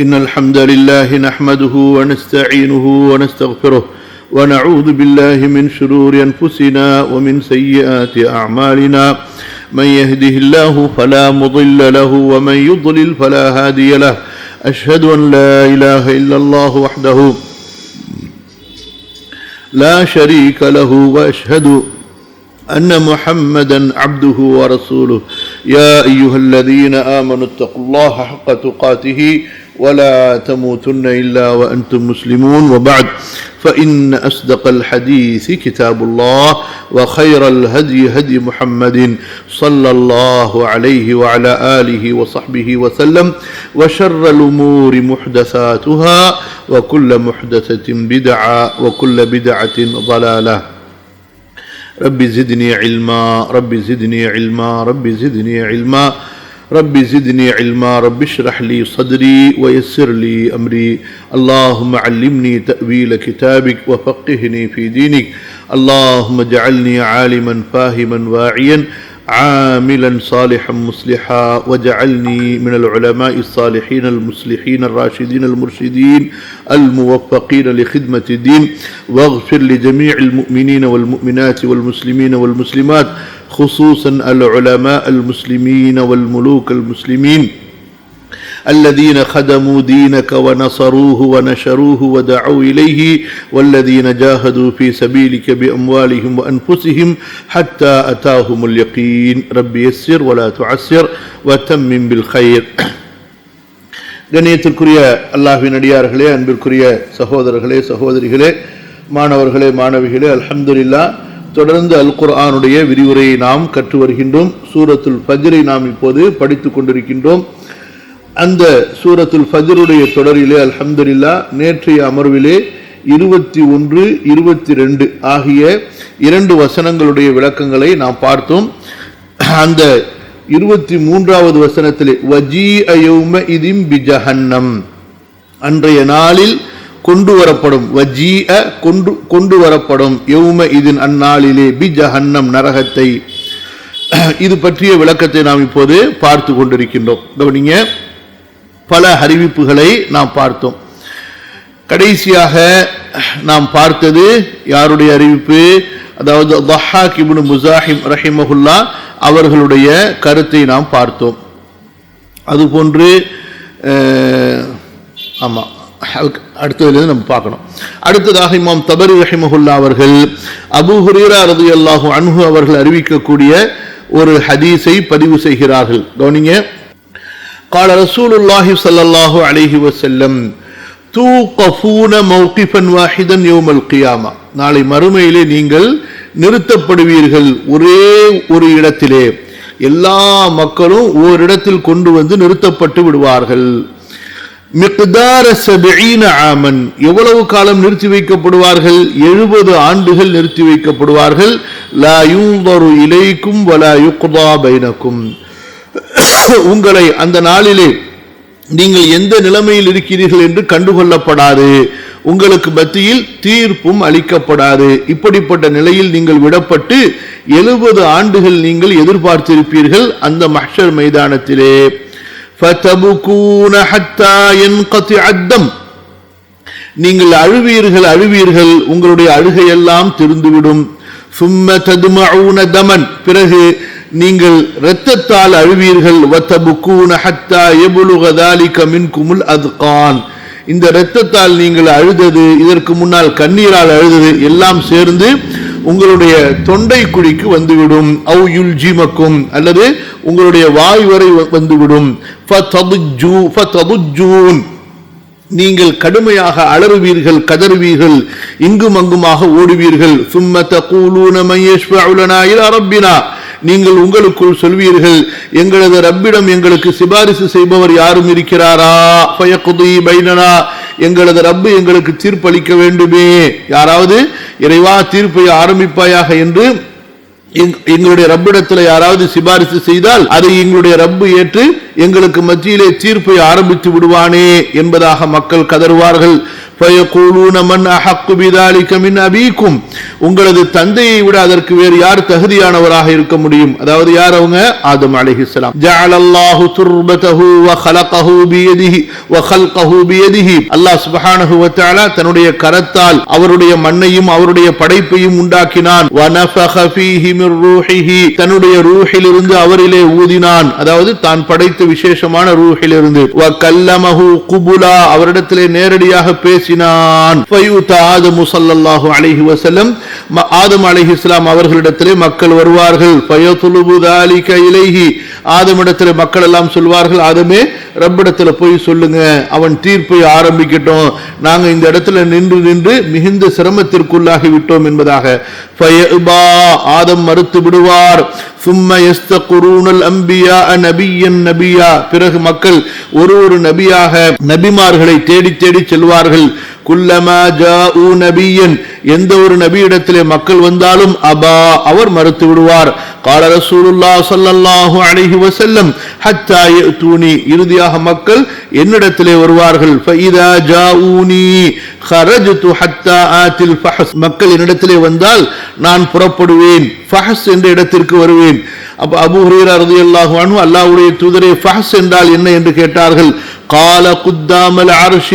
إن الحمد لله نحمده ونستعينه ونستغفره ونعوذ بالله من شرور أنفسنا ومن سيئات أعمالنا من يهده الله فلا مضل له ومن يضلل فلا هادي له أشهد أن لا إله إلا الله وحده لا شريك له وأشهد أن محمدا عبده ورسوله يا أيها الذين آمنوا اتقوا الله حق تقاته ولا تموتن إلا وأنتم مسلمون وبعد فإن أصدق الحديث كتاب الله وخير الهدي هدي محمد صلى الله عليه وعلى آله وصحبه وسلم وشر الأمور محدثاتها وكل محدثة بدعة وكل بدعة ضلالة رب زدني علما رب زدني علما رب زدني علما رب زدني علما رب اشرح لي صدري ويسر لي أمري اللهم علمني تأويل كتابك وفقهني في دينك اللهم اجعلني عالما فاهما واعيا عاملا صالحا مصلحا واجعلني من العلماء الصالحين المصلحين الراشدين المرشدين الموفقين لخدمة الدين واغفر لجميع المؤمنين والمؤمنات والمسلمين والمسلمات خصوصا العلماء المسلمين والملوك المسلمين الذين خدموا دينك ونصروه ونشروه ودعوا إليه والذين جاهدوا في سبيلك بأموالهم وأنفسهم حتى أتاهم اليقين رب يسر ولا تعسر وتمم بالخير. கண்ணியத்திற்குரிய அல்லாஹ்வின் அடியார்களே, அன்பிற்குரிய சகோதரர்களே சகோதரிகளே, மாணவர்களே மாணவிகளே, அல்ஹம்துலில்லாஹ் தொடர்ந்து அல் குர்ஆனுடைய விரிவுரையை நாம் கற்று வருகின்றோம். சூரத்துல் ஃபஜ்ரை நாம் இப்போது படித்துக் கொண்டிருக்கின்றோம். அந்த சூரத்துல் ஃபஜ்ருடைய தொடரிலே அல்ஹம்துலில்லாஹ் நேற்றைய அமர்விலே 21, 22 ஆகிய 2 வசனங்களுடைய விளக்கங்களை நாம் பார்த்தோம். அந்த 23வது வசனத்திலே வஜீஅ யௌமஇதின் பிஜஹன்னம், அன்றைய நாளில் கொண்டு வரப்படும், வஜீஅ கொண்டு வரப்படும், யௌம இதின் அந்நாளிலே, பிஜஹன்னம் நரகத்தை. இது பற்றிய விளக்கத்தை நாம் இப்போது பார்த்து கொண்டிருக்கின்றோம். கவனிங்க, பல அறிவிப்புகளை நாம் பார்த்தோம். கடைசியாக நாம் பார்த்தது யாருடைய அறிவிப்பு? அதாவது தஹாக் இப்னு முஸாஹிம் ரஹிமஹுல்லா அவர்களுடைய கருத்தை நாம் பார்த்தோம். அதுபோன்று ஆமா, அடுத்ததிலிருந்து நம்ம பார்க்கணும். அடுத்ததாக இமாம் தபரி ரஹிமஹுல்லா அவர்கள் அபூ ஹுரைரா ரலியல்லாஹு அன்ஹு அவர்கள் அறிவிக்கக்கூடிய ஒரு ஹதீஸை பதிவு செய்கிறார்கள். கவனிங்க, قال رسول الله صلى الله عليه وسلم توقفون موقفا واحدا يوم القيامة, நாளை மறுமையிலே நீங்கள் நிறுத்தப்படுவீர்கள் ஒரே ஒரு இடத்திலே. எல்லா மக்களும் ஓரிடத்தில் கொண்டு வந்து நிறுத்தப்பட்டு விடுவார்கள். மிக்தார 70 ஆமன், எவ்வளவு காலம் நிறுத்தி வைக்கப்படுவார்கள்? 70 ஆண்டுகள் நிறுத்தி வைக்கப்படுவார்கள். லா யுன்தரு இலைக்கும் வலா யுக்தா பைனக்கும், உங்களை அந்த நாளிலே நீங்கள் எந்த நிலைமையில் இருக்கிறீர்கள் என்று கண்டுகொள்ளப்படாது, உங்களுக்கு மத்தியில் தீர்ப்பும் அளிக்கப்படாது. இப்படிப்பட்ட நிலையில் நீங்கள் விடப்பட்டு 70 ஆண்டுகள் நீங்கள் எதிர்பார்த்திருப்பீர்கள் அந்த மஹ்ஷர் மைதானத்திலே. ஃபதபுகூன ஹத்தா யன்கதிஅ அத்தம், நீங்கள் அழுவீர்கள், உங்களுடைய அழுகையெல்லாம் திருந்துவிடும். சும்ம ததுமஊன தமன், பிறகு நீங்கள் இரத்தத்தால் அழுவீர்கள். வதபுகூன ஹத்தா யபுலுக ذلك மின்குமுல் அத்கான், இந்த இரத்தத்தால் நீங்கள் அழுதது, இதற்கு முன்னால் கண்ணீரால் அழுதது எல்லாம் சேர்ந்து உங்களுடைய தொண்டை குழிக்கு வந்துவிடும். அவு யுல்ஜிமக்கும், அல்லது உங்களுடைய வாய் வரை வந்துவிடும். ஃபததுஜூன், நீங்கள் கடுமையாக அலறுவீர்கள், கதறுவீர்கள், இங்கும் அங்குமாக ஓடுவீர்கள். சும்ம தகூலூன மன் யஷ்ஃபஉ லனா இலா ரப்பினா, நீங்கள் உங்களுக்குள் சொல்வீர்கள், எங்களது ரப்பிடம் எங்களுக்கு சிபாரிசு செய்பவர் யாரும் இருக்கிறாரா? ஃபயக்தி பைனனா, எங்களது ரப்பு எங்களுக்கு தீர்ப்பளிக்க வேண்டுமே, யாராவது இறைவா தீர்ப்பை ஆரம்பிப்பாயாக என்று எங்களுடைய ரப்பிடத்தில் யாராவது சிபாரிசு செய்தால் அதை எங்களுடைய ரப்பு ஏற்று எங்களுக்கு மத்தியிலே தீர்ப்பை ஆரம்பித்து விடுவானே என்பதாக மக்கள் கதறுவார்கள். فيقولون من أحق بذلك من أبيكم உங்களது தந்தையை விட அதற்கு வேறு யார் தகுதியானவராக இருக்க முடியும்? அதாவது யார் அவங்க? ஆதம் அலைஹிஸ்ஸலாம். ஜஅல அல்லாஹு துர்பதஹு வ خلقஹு பியதிஹி வ خلقஹு பியதிஹி. அல்லாஹ் சுப்ஹானஹு வ தஆலா தன்னுடைய கரத்தால் அவருடைய மண்ணையும் அவருடைய படைப்பையும் உண்டாக்கினான். வ நஃபக ஃபீஹி மிர் ரூஹிஹி. தன்னுடைய ரூஹிலிருந்து அவரிலே ஊதினான். அதாவது தான் படைத்த விசேஷமான ரூஹிலிருந்து. வ கல்லமஹு குபுலா. அவரிடத்திலே நேரடியாக பேசினான். ஃபயூத ஆதமு ஸல்லல்லாஹு அலைஹி வஸல்லம். ஆதம் அலைஹிஸ்ஸலாம் அவர்களிடத்திலே மக்கள் வருவார்கள். ஃபயதுலுபு ذلك இலைஹி. ஆதமிடத்திலே மக்கள் எல்லாம் சொல்வார்கள், ஆதமே ரப்பிடத்தில் போய் சொல்லுங்க, அவன் தீர்ப்பை ஆரம்பிக்கட்டும், நாங்க இந்த இடத்துல நின்று நின்று மிகுந்த சிரமத்திற்குள்ளாகி விட்டோம் என்பதாக. ஃபயபா. ஆதம் மறுத்து விடுவார். ثم يستقرون الانبياء نبيا نبيا. பிறகு மக்கள் ஒரு நபியாக நபிமார்களை தேடி தேடி செல்வார்கள். குல்லமா ஜாஊ நபியன். எந்த ஒரு நபியிடத்திலே மக்கள் வந்தாலும் அபா, அவர் மறுத்து விடுவார். قال رسول الله صلى الله عليه وسلم حتى يأتوني. இறுதியாக மக்கள் என்னிடத்திலே வருவார்கள். فاذا جاءوني خرجت حتى آتي الفحص. மக்கள் என்னிடத்திலே வந்தால் நான் புறப்படுவேன், ஃபஹஸ் என்ற இடத்திற்கு வருவேன். அப்ப அபூ ஹுரைரா ரலியல்லாஹு அன்ஹு அல்லாஹ்வுடைய தூதரே ஃபஹஸ் என்றால் என்ன என்று கேட்டார்கள். قال قدام العرش.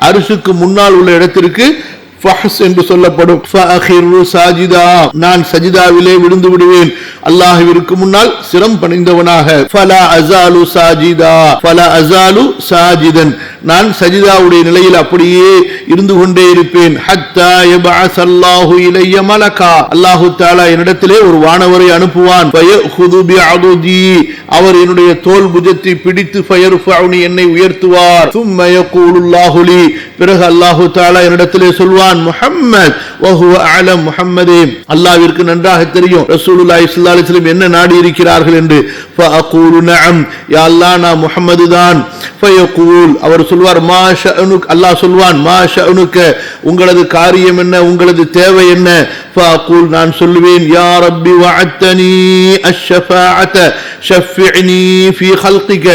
அர்ஷுக்கு முன்னால் உள்ள இடத்திற்கு ஃபஹஸ் என்று சொல்லப்படும். ஃபஅഖிரு சாஜிதா. நான் சஜிதாவிலே விழுந்து விடுவேன், அல்லாஹ்விற்கு முன்னால் சிரம் பணிந்தவனாக. ஃபலா அஸாலு சாஜிதா. ஃபலா அஸாலு சாஜிதன். நான் சஜிதாவுடைய நிலையில் அப்படியே இருந்து கொண்டே இருப்பேன். ஹத்தா யபஅஸல்லாஹு இலைய மலகா. அல்லாஹ் தஆலா என்னிடத்திலே ஒரு வானவரை அனுப்புவான். ஃபயഖுது பிஅதுதி. அவர் என்னுடைய தோள் புஜத்தை பிடித்து ஃபயர்ஃபஉனி, என்னை உயர்த்துவார். ثم يقول الله لي. பிறகு அல்லாஹ் தஆலா என்னிடத்திலே சொல்வான், முஹம்மத் வஹுவ அலம். முஹம்மதே, அல்லாஹ்விற்கு நன்றாக தெரியும் ரசூலுல்லாஹி ஸல்லல்லாஹு அலைஹி வஸல்லம் என்ன நாடி இருக்கிறார்கள் என்று. ஃபஅகூலு நஅம். யா அல்லாஹ், நான் முஹம்மது தான். ஃபயகூல். அவர் சொல்வார், மா ஷஅனுக். அல்லாஹ் சொல்வான், மா ஷஅனுக. உங்களது காரியம் என்ன, உங்களது தேவை என்ன? ஃபஅகூல். நான் சொல்லுவேன், யா ரப்பி வஅத்தனி அஷ்ஷஃபாஅத ஷஃபிஅனி ஃபீ ஹல்கிக.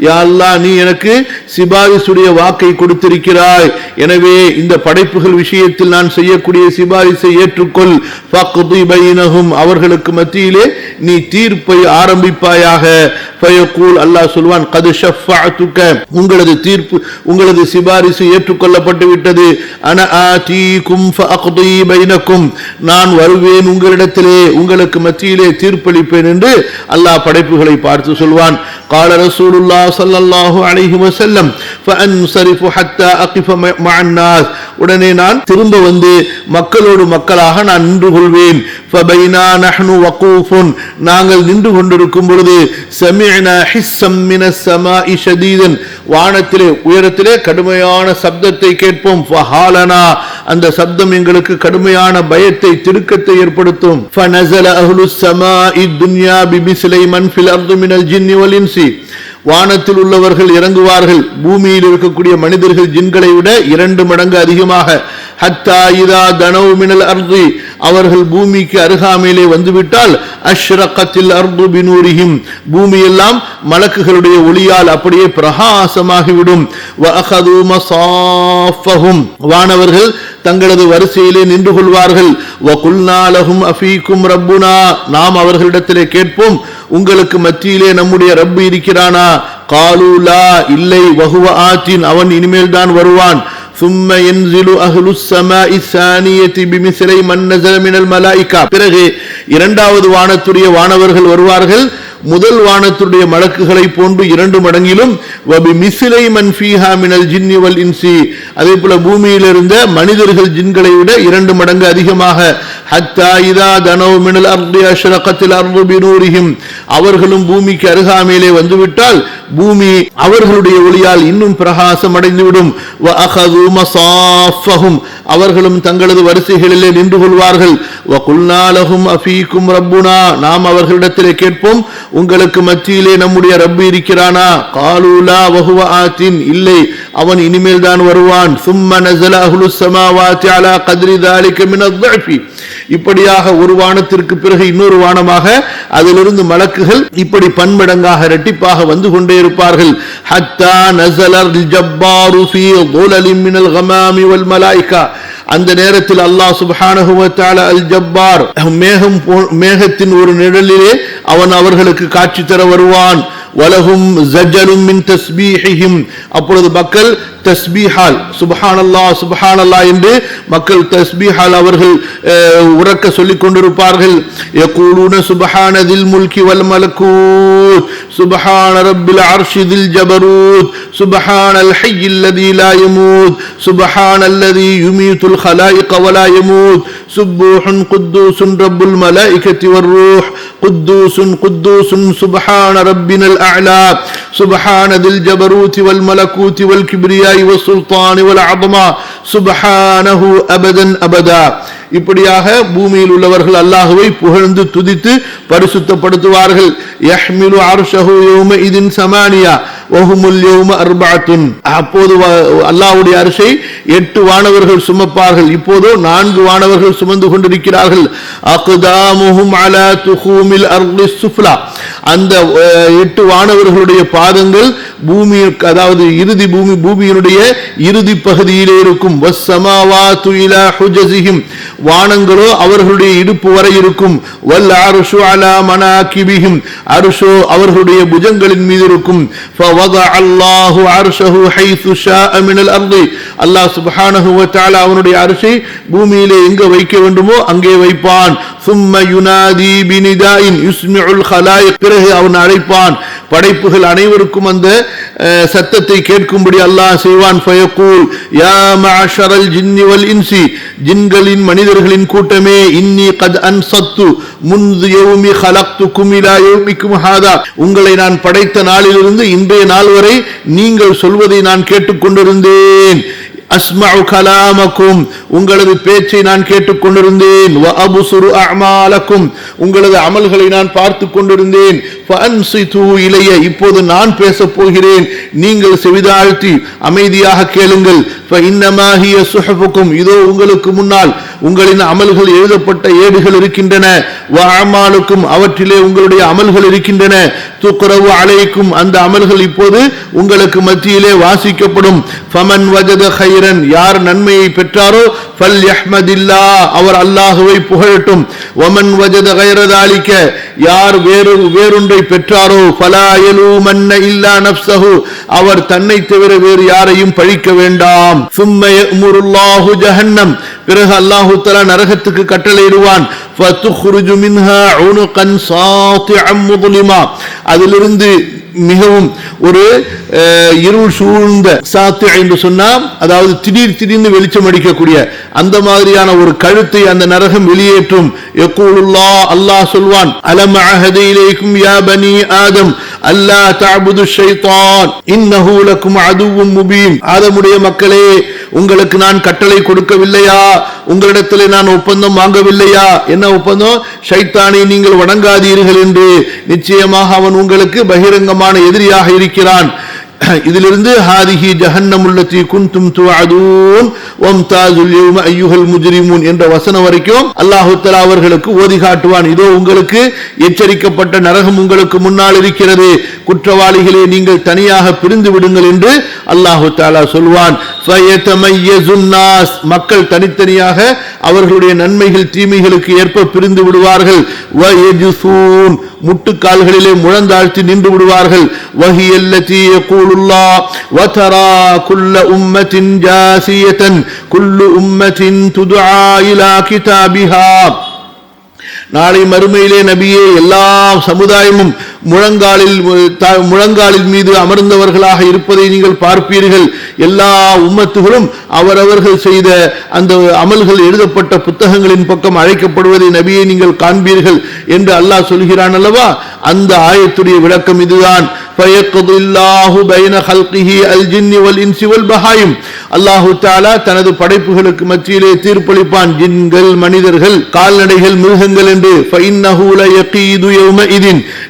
யா அல்லாஹ், நீ எனக்கு சிபாரிசுடைய வாக்கை கொடுத்திருக்கிறாய், எனவே இந்த படைப்புகள் விஷயத்தில் நான் செய்யக்கூடிய சிபாரிசை ஏற்றுக்கொள். ஃபக்தி பைனஹும். அவர்களுக்கு மத்தியிலே நீ தீர்ப்பை ஆரம்பிப்பாயாக. ஃபயகூல். அல்லாஹ் சொல்வான், கத் ஷஃபஅதுக. உங்களது தீர்ப்பு, உங்களது சிபாரிசு ஏற்றுக்கொள்ளப்பட்டு விட்டது. அன ஆதீகும் ஃபஅக்தி பைனக்கும். நான் வருவேன் உங்களிடத்திலே, உங்களுக்கு மத்தியிலே தீர்ப்பளிப்பேன் என்று அல்லாஹ் படைப்புகளை பார்த்து சொல்வான். قال رسول الله صلى الله عليه وسلم فانصرف حتى اقف مع الناس. உடனே நான் திரும்ப வந்து மக்களோடு மக்களாக நான் நின்று கொள்வேன். فبينا نحن وقوف. நாங்கள் நின்று கொண்டிருக்கும் பொழுது سمعنا حسا من السماء شديدا. வானத்திலே உயரத்திலே கடுமையான சப்தத்தை கேட்போம். فحالنا. அந்த சப்தம் எங்களுக்கு கடுமையான பயத்தை, திடுக்கத்தை ஏற்படுத்தும். فنزل اهل السماء الدنيا بمثل من في الارض من الجن والانس. வானத்தில் உள்ளவர்கள் இறங்குவார்கள், பூமியில் இருக்கக்கூடிய மனிதர்கள் ஜின்களை விட 2 மடங்கு அதிகமாக. ஹத்தா இதா தனவு மினல் அர்தி. அவர்கள் பூமிக்கு அருகாமையிலே வந்துவிட்டால் அஷ்ரகத்தில் அர்து பினூரிஹிம். பூமி எல்லாம் மலக்குகளுடைய ஒளியால் அப்படியே பிரகாசமாகிவிடும். வஅகது மசாஃபஹும். வானவர்கள் தங்களது வரிசையிலே நின்று கொள்வார்கள். வகுல்னா லஹும் அஃபீக்கும் ரப்புனா. நாம் அவர்களிடத்திலே கேட்போம், உங்களுக்கு மத்தியிலே நம்முடைய ரப்பு இருக்கிறானா? காலு லா. இல்லை. வஹுவ ஆத்தின். அவன் இனிமேல் தான் வருவான். ثم ينزل اهل السماء الثانيه بمثل من نزل من الملائكه. பிறகு இரண்டாவது வானத்துடைய வானவர்கள் வருவார்கள், முதல் வானத்துடைய மலக்குகளை போன்று 2 மடங்கிலும். வபிமிஸ்லை மன் ஃபீஹா மினல் ஜின்னி வல் இன்சி. அதேபோல பூமியில் இருந்த மனிதர்கள் ஜின்களை விட 2 மடங்கு அதிகமாக. ஹத்தா இதா தனவு மினல் அர்தி அஷ்ரகத்தில் அர்து பினூரிஹிம். அவர்களும் பூமிக்கு அருகாமையிலே வந்துவிட்டால் பூமி அவர்களுடைய ஒளியால் இன்னும் பிரகாசம் அடைந்துவிடும். வஅகது மசாஃபஹும். அவர்களும் தங்களது வரிசைகளிலே நின்று கொள்வார்கள். வகுல்னா லஹும் அஃபீக்கும் ரப்புனா. நாம் அவர்களிடத்திலே கேட்போம், உங்களுக்கு மத்தியிலே நம்முடைய ரப்பு இருக்கிறானா? காலூ லா வஹுவ ஆத்தின், இல்லை அவன் இனிமேல் தான் வருவான். சும்ம நஸல அஹ்லுஸ் ஸமாவாத்தி அலா கத்ரி ذلك من الضعف, இப்படியாக ஒரு வானத்திற்கு பிறகு இன்னொரு வானமாக அதிலிருந்து மலக்குகள் இப்படி பன்மடங்காக இரட்டிப்பாக வந்து கொண்டே இருப்பார்கள். ஹத்தா நஸலல் ஜப்பாரு ஃபீ ظلل من الغمام والملائكه, அந்த நேரத்தில் அல்லாஹ் சுப்ஹானஹு வ தஆலா அல் ஜப்பார் மேகத்தின் ஒரு நிழலிலே அவன் அவர்களுக்கு காட்சி தர வருவான். வலஹும் ஜஜலும் மின் தஸ்பீஹிஹிம், அப்பொழுது மக்கள் தஸ்பீஹால் சுப்ஹானல்லாஹ் சுப்ஹானல்லாஹ் என்று மக்கள் தஸ்பீஹால் அவர்கள் உரக்க சொல்லிக் கொண்டிருப்பார்கள். யகூலுன சுப்ஹான தில் முல்கி வல் மலக்கூத் சுப்ஹான ரப்பில் அர்ஷி தில் ஜபரூத் சுப்ஹானல் ஹய்யில் லதீ லா யமூத் சுப்ஹானல்லதீ யுமீதுல் خلائق ولا يموت سبوح قدوس رب الملائكة والروح قدوس قدوس سبحان ربنا الأعلى سبحان ذي الجبروت والملكوت والكبرياء والسلطان والعظمة سبحانه أبدا أبدا. இப்படியாக பூமியில் உள்ளவர்கள் அல்லாஹ்வை புகழ்ந்து துதித்து பரிசுத்தப்படுத்துவார்கள். யஹ்மிலு அர்ஷஹு யௌமஇதின் ஸமானியா வஹுமுல் யௌம அர்பஅத்துன், அப்போது அல்லாஹ்வுடைய அர்ஷை 8 வானவர்கள் சுமப்பார்கள், இப்போதோ 4 வானவர்கள் சுமந்து கொண்டிருக்கிறார்கள். அக்தாமுஹும் அலா துஹூமில் அர்லிஸ் சுஃப்லா, அந்த 8 வானவர்களுடைய பாதங்கள் பூமி, அதாவது இறுதி பூமியினுடைய இறுதி பகுதியிலே இருக்கும். வஸ்ஸமாவாத்து இலா ஹுஜஸிஹிம், வானங்களோ அவர்களுடைய இடுப்பு வரை இருக்கும். வல் அர்ஷு அலா மனாகிபிஹிம், அர்ஷோ அவர்களுடைய புஜங்களின் மீது இருக்கும். ஃபவதஅ அல்லாஹு அர்ஷஹு ஹைது ஷாஅ மினல் அர்தி, அல்லாஹ் சுப்ஹானஹு வ தஆலா அவனுடைய அர்ஷை பூமியிலே எங்கே வைக்க வேண்டுமோ அங்கே வைப்பான். ثم ينادي بنداء يسمع الخلائق, பிறகு அவன் அழைப்பான், படைப்புகள் அனைவருக்கும் அந்த சத்தத்தை கேட்கும்படி அல்லாஹ் செய்வான். ஃபயகூல் யா மஅஷரல் ஜின்னி வல் இன்சி, ஜின்களின் மனிதர்களின் கூட்டமே, இன்னி கத் அன்சத்து முன்து யௌமி خلقتكم இலா யௌமிக்கும் ஹாதா, உங்களை நான் படைத்த நாளிலிருந்து இன்றைய நாள் வரை நீங்கள் சொல்வதை நான் கேட்டுக்கொண்டிருந்தேன். அஸ்மஉ கலாமக்கும், உங்களது பேச்சை நான் கேட்டுக்கொண்டிருந்தேன். வ அப்சுரு அஅமாலக்கும், உங்களது அமல்களை நான் பார்த்து கொண்டிருந்தேன். ஃபஅன்சிது இலைய, இப்போது நான் பேசப் போகிறேன், நீங்கள் செவிதாழ்த்தி அமைதியாக கேளுங்கள். ஃபஇன்னமா ஹிய சுஹுஃபுக்கும், இதோ உங்களுக்கு முன்னால் உங்களின் அமல்கள் எழுதப்பட்ட ஏடுகள் இருக்கின்றன. வ அஅமாலுக்கும், அவற்றிலே உங்களுடைய அமல்கள் இருக்கின்றன. துக்ரவு அலைக்கும், அந்த அமல்கள் இப்போது உங்களுக்கு மத்தியிலே வாசிக்கப்படும். ஃபமன் வஜத கைரன், யார் நன்மையை பெற்றாரோ ஃபல்யஹ்மதில்லாஹ், அவர் அல்லாஹ்வை புகழட்டும். வமன் வஜத கைர தாலிக, யார் வேறொன்றை பெற்றாரோ ஃபலா யலூமன்ன இல்லா நஃப்ஸஹு, அவர் தன்னை தவிர வேறு யாரையும் பழிக்க வேண்டாம். சும்ம யஅமுருல்லாஹு ஜஹன்னம், பிறகு அல்லாஹ் தஆலா நரகத்துக்கு கட்டளையிடுவான். ஃபதுக்ருஜு மின்ஹா உனுகன் சாத்திஅம் முظلما, அதிலிருந்து மிகவும் ஒரு இருள் சூழ்ந்த, சாத்தி என்று சொன்னா அதாவது திடீர்னு வெளிச்சம் அடிக்கக்கூடிய அந்த மாதிரியான ஒரு கழுத்தை அந்த நரகம் வெளியேற்றும். யகூலுல்லாஹ், அல்லாஹ் சொல்வான், அலம் அஹத இலைக்கும் யா பனி ஆதம் அல்லா தஅபுது ஷைத்தான் இன்னஹு லக்கும் அதுவும் முபீன், ஆதமுடைய மக்களே, உங்களுக்கு நான் கட்டளை கொடுக்கவில்லையா, உங்களிடத்தில் நான் ஒப்பந்தம் வாங்கவில்லையா? என்ன ஒப்பந்தம்? ஷைத்தானை நீங்கள் வணங்காதீர்கள் என்று. நிச்சயமாக அவன் உங்களுக்கு பகிரங்கமான எதிரியாக இருக்கிறான். இதிலிருந்து ஹாதிஹி ஜஹன்னமுல்லதி குன்தும் துஅதூன் வம்தாஸுல் யௌம அய்யுஹல் முஜ்ரிமூன் என்ற வசனம் வரைக்கும் அல்லாஹ் தஆலா அவர்களுக்கு ஓதி காட்டுவான். இதோ உங்களுக்கு எச்சரிக்கப்பட்ட நரகம் உங்களுக்கு முன்னால் இருக்கிறது, குற்றவாளிகளே நீங்கள் தனியாக பிரிந்து விடுங்கள் என்று அல்லாஹ் தஆலா சொல்வான். ஃபயதமய்யஸுன் நாஸ், மக்கள் தனித்தனியாக அவர்களுடைய நன்மைகள் தீமைகளுக்கு ஏற்ப பிரிந்து விடுவார்கள். வயஜுசூன், முட்டுக்கால்களிலே முழந்தாழ்த்தி நின்று விடுவார்கள். வஹியல்லதி யகூலுல்லாஹ் வதரா குல்ல உம்மத்தின் ஜாசியத்தன் குல்லு உம்மத்தின் துதுஆ இலா கிதாபிஹா, நாளை மறுமையிலே நபியே எல்லா சமுதாயமும் முழங்காலில் மீது அமர்ந்தவர்களாக இருப்பதை நீங்கள் பார்ப்பீர்கள். எல்லா உம்மத்துகளும் அவரவர்கள் செய்த அந்த அமல்கள் எழுதப்பட்ட புத்தகங்களின் பக்கம் அழைக்கப்படுவதை நபியை நீங்கள் காண்பீர்கள் என்று அல்லாஹ் சொல்கிறான் அல்லவா? அந்த ஆயத்துடைய விளக்கம் இதுதான். فيقضي الله بين خلقه الجن والإنس والبهائم. அல்லாஹு தஆலா தனது படைப்புகளுக்கு மத்தியிலே தீர்ப்பளிப்பான், ஜின்கள், மனிதர்கள், கால்நடைகள், மிருகங்கள் என்று. فإنه ليقيد يومئذ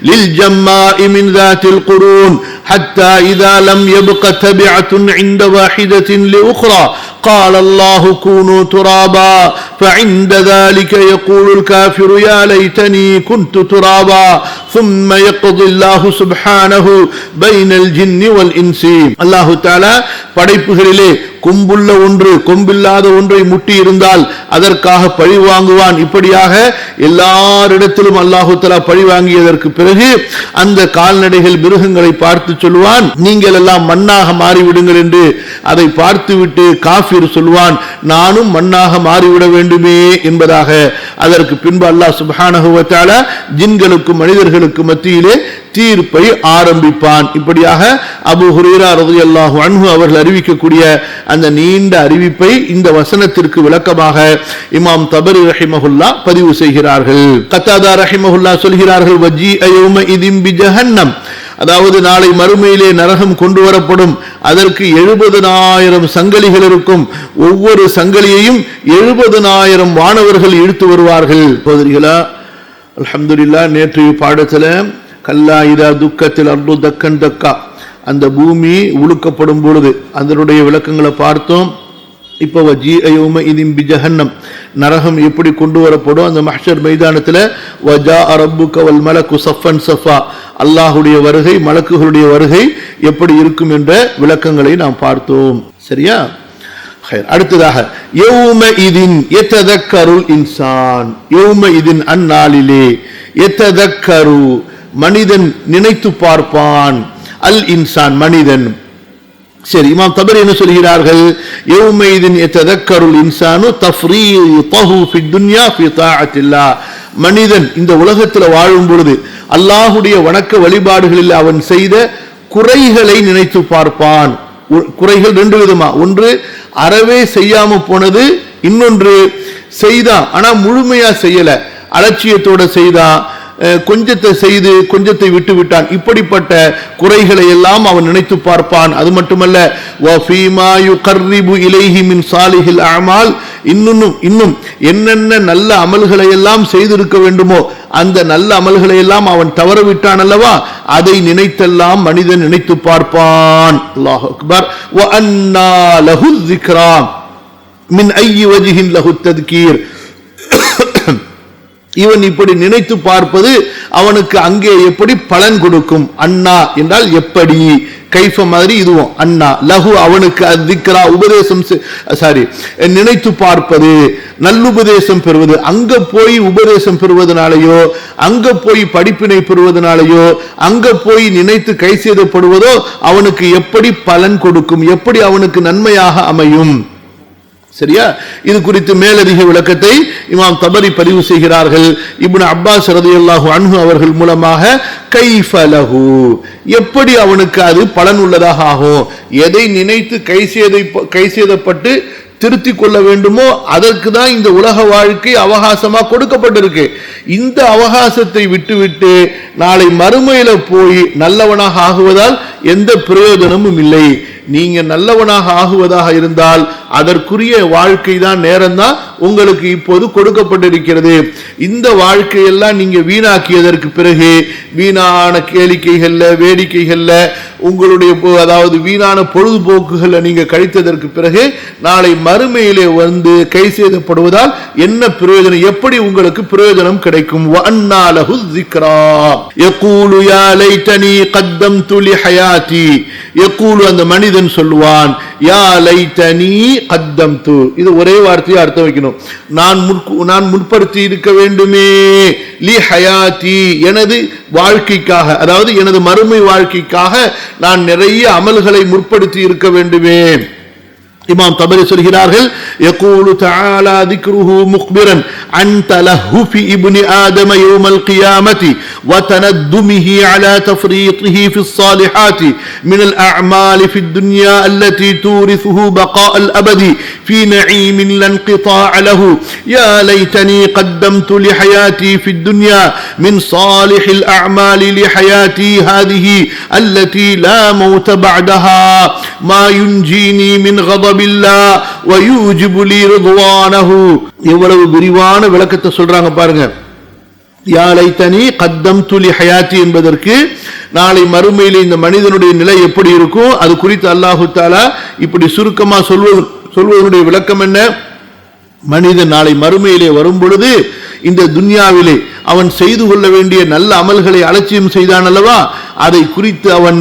للجماء من ذات القرون حتى إذا لم يبق تبعة عند واحدة لأخرى قال الله كونوا ترابا فعند ذلك يقول الكافر يا ليتني كنت ترابا ثم يقضي الله سبحانه بين الجن والإنس. அல்லாஹு தஆலா படைப்புகளிலே கொம்புள்ள ஒன்று கொம்பில்லாத ஒன்றை முட்டி இருந்தால் அதற்காக பழி வாங்குவான். இப்படியாக எல்லாரிடத்திலும் அல்லாஹு தஆலா பழி வாங்கியதற்கு பிறகு அந்த கால்நடைகள், மிருகங்களை பார்த்து சொல்வான், நீங்கள் எல்லாம் மண்ணாக மாறிவிடுங்கள் என்று. அதை பார்த்துவிட்டு காஃபிர் சொல்வான், நானும் மண்ணாக மாறிவிட வேண்டுமே என்பதாக. அதற்கு பின்பு அல்லாஹ் சுப்ஹானஹு வ தஆலா ஜின்களுக்கும் மனிதர்களுக்கு மத்தியிலே தீர்ப்பை ஆரம்பிப்பான். இப்படியாக அபூ ஹுரைரா ரலியல்லாஹு அன்ஹு அவர்கள் அறிவிக்கக்கூடிய அந்த நீண்ட அறிவிப்பை இந்த வசனத்திற்கு விளக்கமாக இமாம் தபரி ரஹிமஹுல்லா பதிவு செய்கிறார்கள். கத்தாதா ரஹிமஹுல்லா சொல்கிறார்கள், வஜீஅ யௌமஇதின் பிஜஹன்னம், அதாவது நாளை மறுமையிலே நரகம் கொண்டு வரப்படும். அதற்கு 70,000 சங்கிலிகள் இருக்கும். ஒவ்வொரு சங்கிலியையும் 70,000 வானவர்கள் இழுத்து வருவார்கள். போதரிகளா, அல்ஹம்துலில்லாஹ், நேற்று பாடத்தில் கல்லா இதா துக்கத்தில் அர்து தக்கன் தக்கா, அந்த பூமி உழுக்கப்படும் பொழுது அதனுடைய விளக்கங்களை பார்த்தோம். இப்போ வஜீஅ யௌமஇதின் பிஜஹன்னம், நரகம் எப்படி கொண்டு வரப்படும் அந்த மஹ்ஷர் மைதானத்தில். வஜாஅ ரப்புக வல் மலக்கு ஸஃபன் ஸஃபா, அல்லாஹ்வுடைய வருகை, மலக்குகளுடைய வருகை எப்படி இருக்கும் என்ற விளக்கங்களை நாம் பார்த்தோம். சரியா? அடுத்ததாக யௌமஇதின் யததக்கருல் இன்சான், யௌமஇதின் அந்நாளிலே, யததக்கரு மனிதன் நினைத்து பார்ப்பான், அல் இன்சான் மனிதன். சரி, இமாம் தபரி என்ன சொல்கிறார்கள், யௌமஇதின் யததக்கருல் இன்சானு தஃப்ரீதஹு ஃபித் துன்யா ஃபி தாஅத்தில்லாஹ், மனிதன் இந்த உலகத்தில் வாழும் பொழுது அல்லாஹ்வுடைய வணக்க வழிபாடுகளில் அவன் செய்த குறைகளை நினைத்து பார்ப்பான். குறைகள் ரெண்டு விதமா, ஒன்று அறவே செய்யாம போனது, இன்னொன்று செய்தான் ஆனா முழுமையா செய்யல, அலட்சியத்தோட செய்தான், கொஞ்சத்தை செய்து கொஞ்சத்தை விட்டு விட்டான். இப்படிப்பட்ட குறைகளை எல்லாம் அவன் நினைத்து பார்ப்பான். அது மட்டுமல்ல, வஃபீமா யுகர்ரிபு இலைஹி மின் சாலிஹில் அமால், இன்னும் என்னென்ன நல்ல அமல்களை எல்லாம் செய்திருக்க வேண்டுமோ அந்த நல்ல அமல்களை எல்லாம் அவன் தவற விட்டான் அல்லவா, அதை நினைத்தெல்லாம் மனிதன் நினைத்து பார்ப்பான். அல்லாஹு அக்பர். வ அன்னா லஹு ذிக்ரா மின் ஐயி வஜ்ஹின் லஹு தத்கீர், இவன் இப்படி நினைத்து பார்ப்பது அவனுக்கு அங்கே எப்படி பலன் கொடுக்கும். அண்ணா என்றால் எப்படி, கைஃப மாதிரி இதுவும் அண்ணா, லஹு அவனுக்கு அத்திக்ரா உபதேசம், நினைத்து பார்ப்பது, நல்லுபதேசம் பெறுவது. அங்க போய் உபதேசம் பெறுவதனாலேயோ, அங்க போய் படிப்பினை பெறுவதனாலேயோ, அங்க போய் நினைத்து கை செய்தப்படுவதோ அவனுக்கு எப்படி பலன் கொடுக்கும், எப்படி அவனுக்கு நன்மையாக அமையும். சரியா? இது குறித்து மேலதிக விளக்கத்தை இமாம் தபரி பதிவு செய்கிறார்கள். இப்னு அப்பாஸ் ரலியல்லாஹு அன்ஹு அவர்கள் மூலமாக கைஃப லஹு, எப்படி அவனுக்கு அது பலன் உள்ளதாக ஆகும். எதை நினைத்து கை செய்தப்பட்டு திருத்தி கொள்ள வேண்டுமோ அதற்கு தான் இந்த உலக வாழ்க்கை அவகாசமா கொடுக்கப்பட்டிருக்கு. இந்த அவகாசத்தை விட்டுவிட்டு நாளை மறுமையில போய் நல்லவனாக ஆகுவதால் எந்த பிரயோஜனமும் இல்லை. நீங்க நல்லவனாக ஆகுவதாக இருந்தால் அதற்குரிய வாழ்க்கை தான், நேரம் தான் உங்களுக்கு இப்போது கொடுக்கப்பட்டிருக்கிறது. இந்த வாழ்க்கையெல்லாம் நீங்க வீணாக்கியதற்கு பிறகு வீணான கேளிக்கைகள்ல, வேடிக்கைகள்ல, உங்களுடைய அதாவது வீணான பொழுதுபோக்குகளை நீங்க கழித்ததற்கு பிறகு நாளை மறுமையிலே வந்து கை செய்தப்படுவதால் என்ன பிரயோஜனம், எப்படி உங்களுக்கு பிரயோஜனம் கிடைக்கும். வஅன்னா லஹு ذிக்ரா யகூலு யா லைதனி கத்தம்து லிஹயாதி, யகூலு அந்த மனிதன் சொல்வான், யா லைதனி கத்தம்து, இது ஒரே வார்த்தையை அர்த்தம் வைக்கணும். நான் முற்படுத்தி இருக்க வேண்டுமே, லி ஹயாதி எனது வாழ்க்கைக்காக, அதாவது எனது மறுமை வாழ்க்கைக்காக நான் நிறைய அமல்களை முற்படுத்தி இருக்க வேண்டுமே. இமாம் தபரி சொல்கிறார்கள், யகூலு தஆலா ذிக்ருஹு முக்பிரன் அன் தலஹுஃபி இப்னி ஆதம யௌமல் கியாமத்தி வ தனதுமிஹி அலா தஃரீதிஹி ஃபிஸ் ஸாலிஹாத்தி மினல் அஅமாலி ஃபித் துன்யா அல்லதி தூரிசுஹு பகாஅல் அபதி ஃபீ நஈமின் லா இன்கிதாஅ லஹு யா லைதனி கத்தம்து லிஹயாத்தி ஃபித் துன்யா மின் ஸாலிஹில் அஅமாலி லிஹயாத்தி ஹாதிஹி அல்லதி லா மௌத பஅதஹா மா யுன்ஜீனி மின் கதப் எவ்வளவு விரிவான விளக்கத்தை சொல்றாங்க பாருங்க. யா லைதனி கத்தம்து லிஹயாத்தி என்பதற்கு நாளை மறுமையிலே இந்த மனிதனுடைய நிலை எப்படி இருக்கும் அது குறித்து அல்லாஹு தஆலா இப்படி சுருக்கமா சொல்வதனுடைய விளக்கம் என்ன? மனிதன் நாளை மறுமையிலே வரும் பொழுது இந்த துன்யாவிலே அவன் செய்து கொள்ள வேண்டிய நல்ல அமல்களை அலட்சியம் செய்தான் அல்லவா, அதை குறித்து அவன்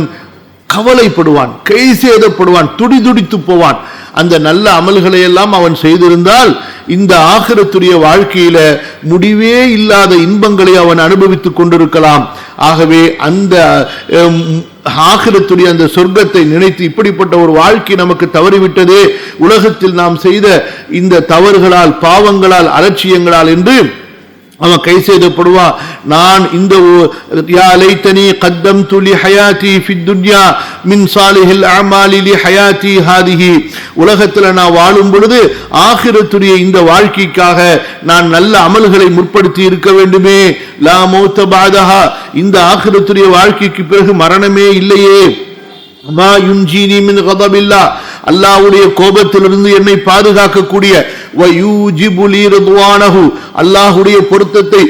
கவலைப்படுவான், கை சேதப்படுவான், துடிதுடித்து போவான். அந்த நல்ல அமல்களை எல்லாம் அவன் செய்திருந்தால் இந்த ஆகிரத்துடைய வாழ்க்கையில முடிவே இல்லாத இன்பங்களை அவன் அனுபவித்துக் கொண்டிருக்கலாம். ஆகவே அந்த ஆகிரத்துடைய அந்த சொர்க்கத்தை நினைத்து இப்படிப்பட்ட ஒரு வாழ்க்கை நமக்கு தவறிவிட்டதே, உலகத்தில் நாம் செய்த இந்த தவறுகளால், பாவங்களால், அலட்சியங்களால் என்று அவன் கை செய்தப்படுவான். நான் இந்த யா லைதனி கத்தம்து லிஹயாத்தி ஃபித் துன்யா மின் ஸாலிஹில் அமாலி லிஹயாத்தி ஹாதிஹி, உலகத்தில் நான் வாழும் பொழுது ஆகிரத்துடைய இந்த வாழ்க்கைக்காக நான் நல்ல அமல்களை முற்படுத்தி இருக்க வேண்டுமே. லா மௌத பஅதஹா, இந்த ஆகிரத்துடைய வாழ்க்கைக்கு பிறகு மரணமே இல்லையே. மா யுன்ஜீனி மின் கதபில்லாஹ், அல்லாஹ்வுடைய கோபத்திலிருந்து என்னை பாதுகாக்கக்கூடிய வயூஜிபு லி ரிضوانஹு, அல்லாஹ்வுடைய பொருத்தத்தை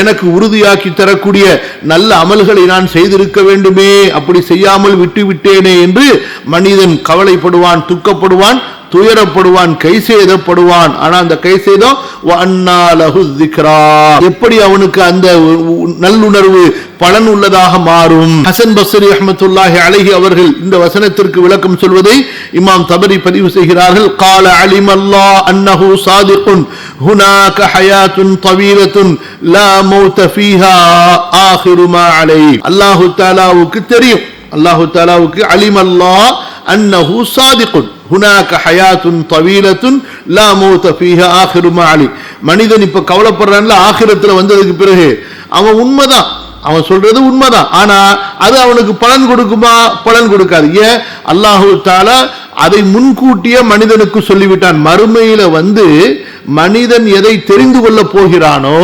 எனக்கு உறுதியாக்கி தரக்கூடிய நல்ல அமல்களை நான் செய்திருக்க வேண்டுமே, அப்படி செய்யாமல் விட்டு விட்டேனே என்று மனிதன் கவலைப்படுவான், துக்கப்படுவான், துயரப்படுவான், கை சேதப்படுவான். ஆனா அந்த கை சேதம் எப்படி அவனுக்கு அந்த நல்லுணர்வு பலன் உள்ளதாக மாறும்? ஹசன் பஸ்ரி ரஹ்மத்துல்லாஹி அலைஹி அவர்கள் இந்த வசனத்திற்கு விளக்கம் சொல்வதை இமாம் தபரி பதிவு செய்கிறார்கள். قال علم الله انه صادق هناك حياه طويله لا موت فيها آخر ما عليه. அல்லாஹ் தஆலாவுக்கு தெரியும், அல்லாஹ் தஆலாவுக்கு علم الله انه صادق هناك حياه طويله لا موت فيها آخر ما عليه. மனிதன் இப்ப கவலைப்படுறான்ல ஆகிரத்துல வந்ததுக்கு பிறகு, அவன் உண்மைதான், அவன் சொல்றது உண்மைதான், ஆனா அது அவனுக்கு பலன் கொடுக்குமா? பலன் கொடுக்காது. ஏன்? அல்லாஹு தஆலா அதை முன்கூட்டிய மனிதனுக்கு சொல்லிவிட்டான். மறுமையில வந்து மனிதன் எதை தெரிந்து கொள்ள போகிறானோ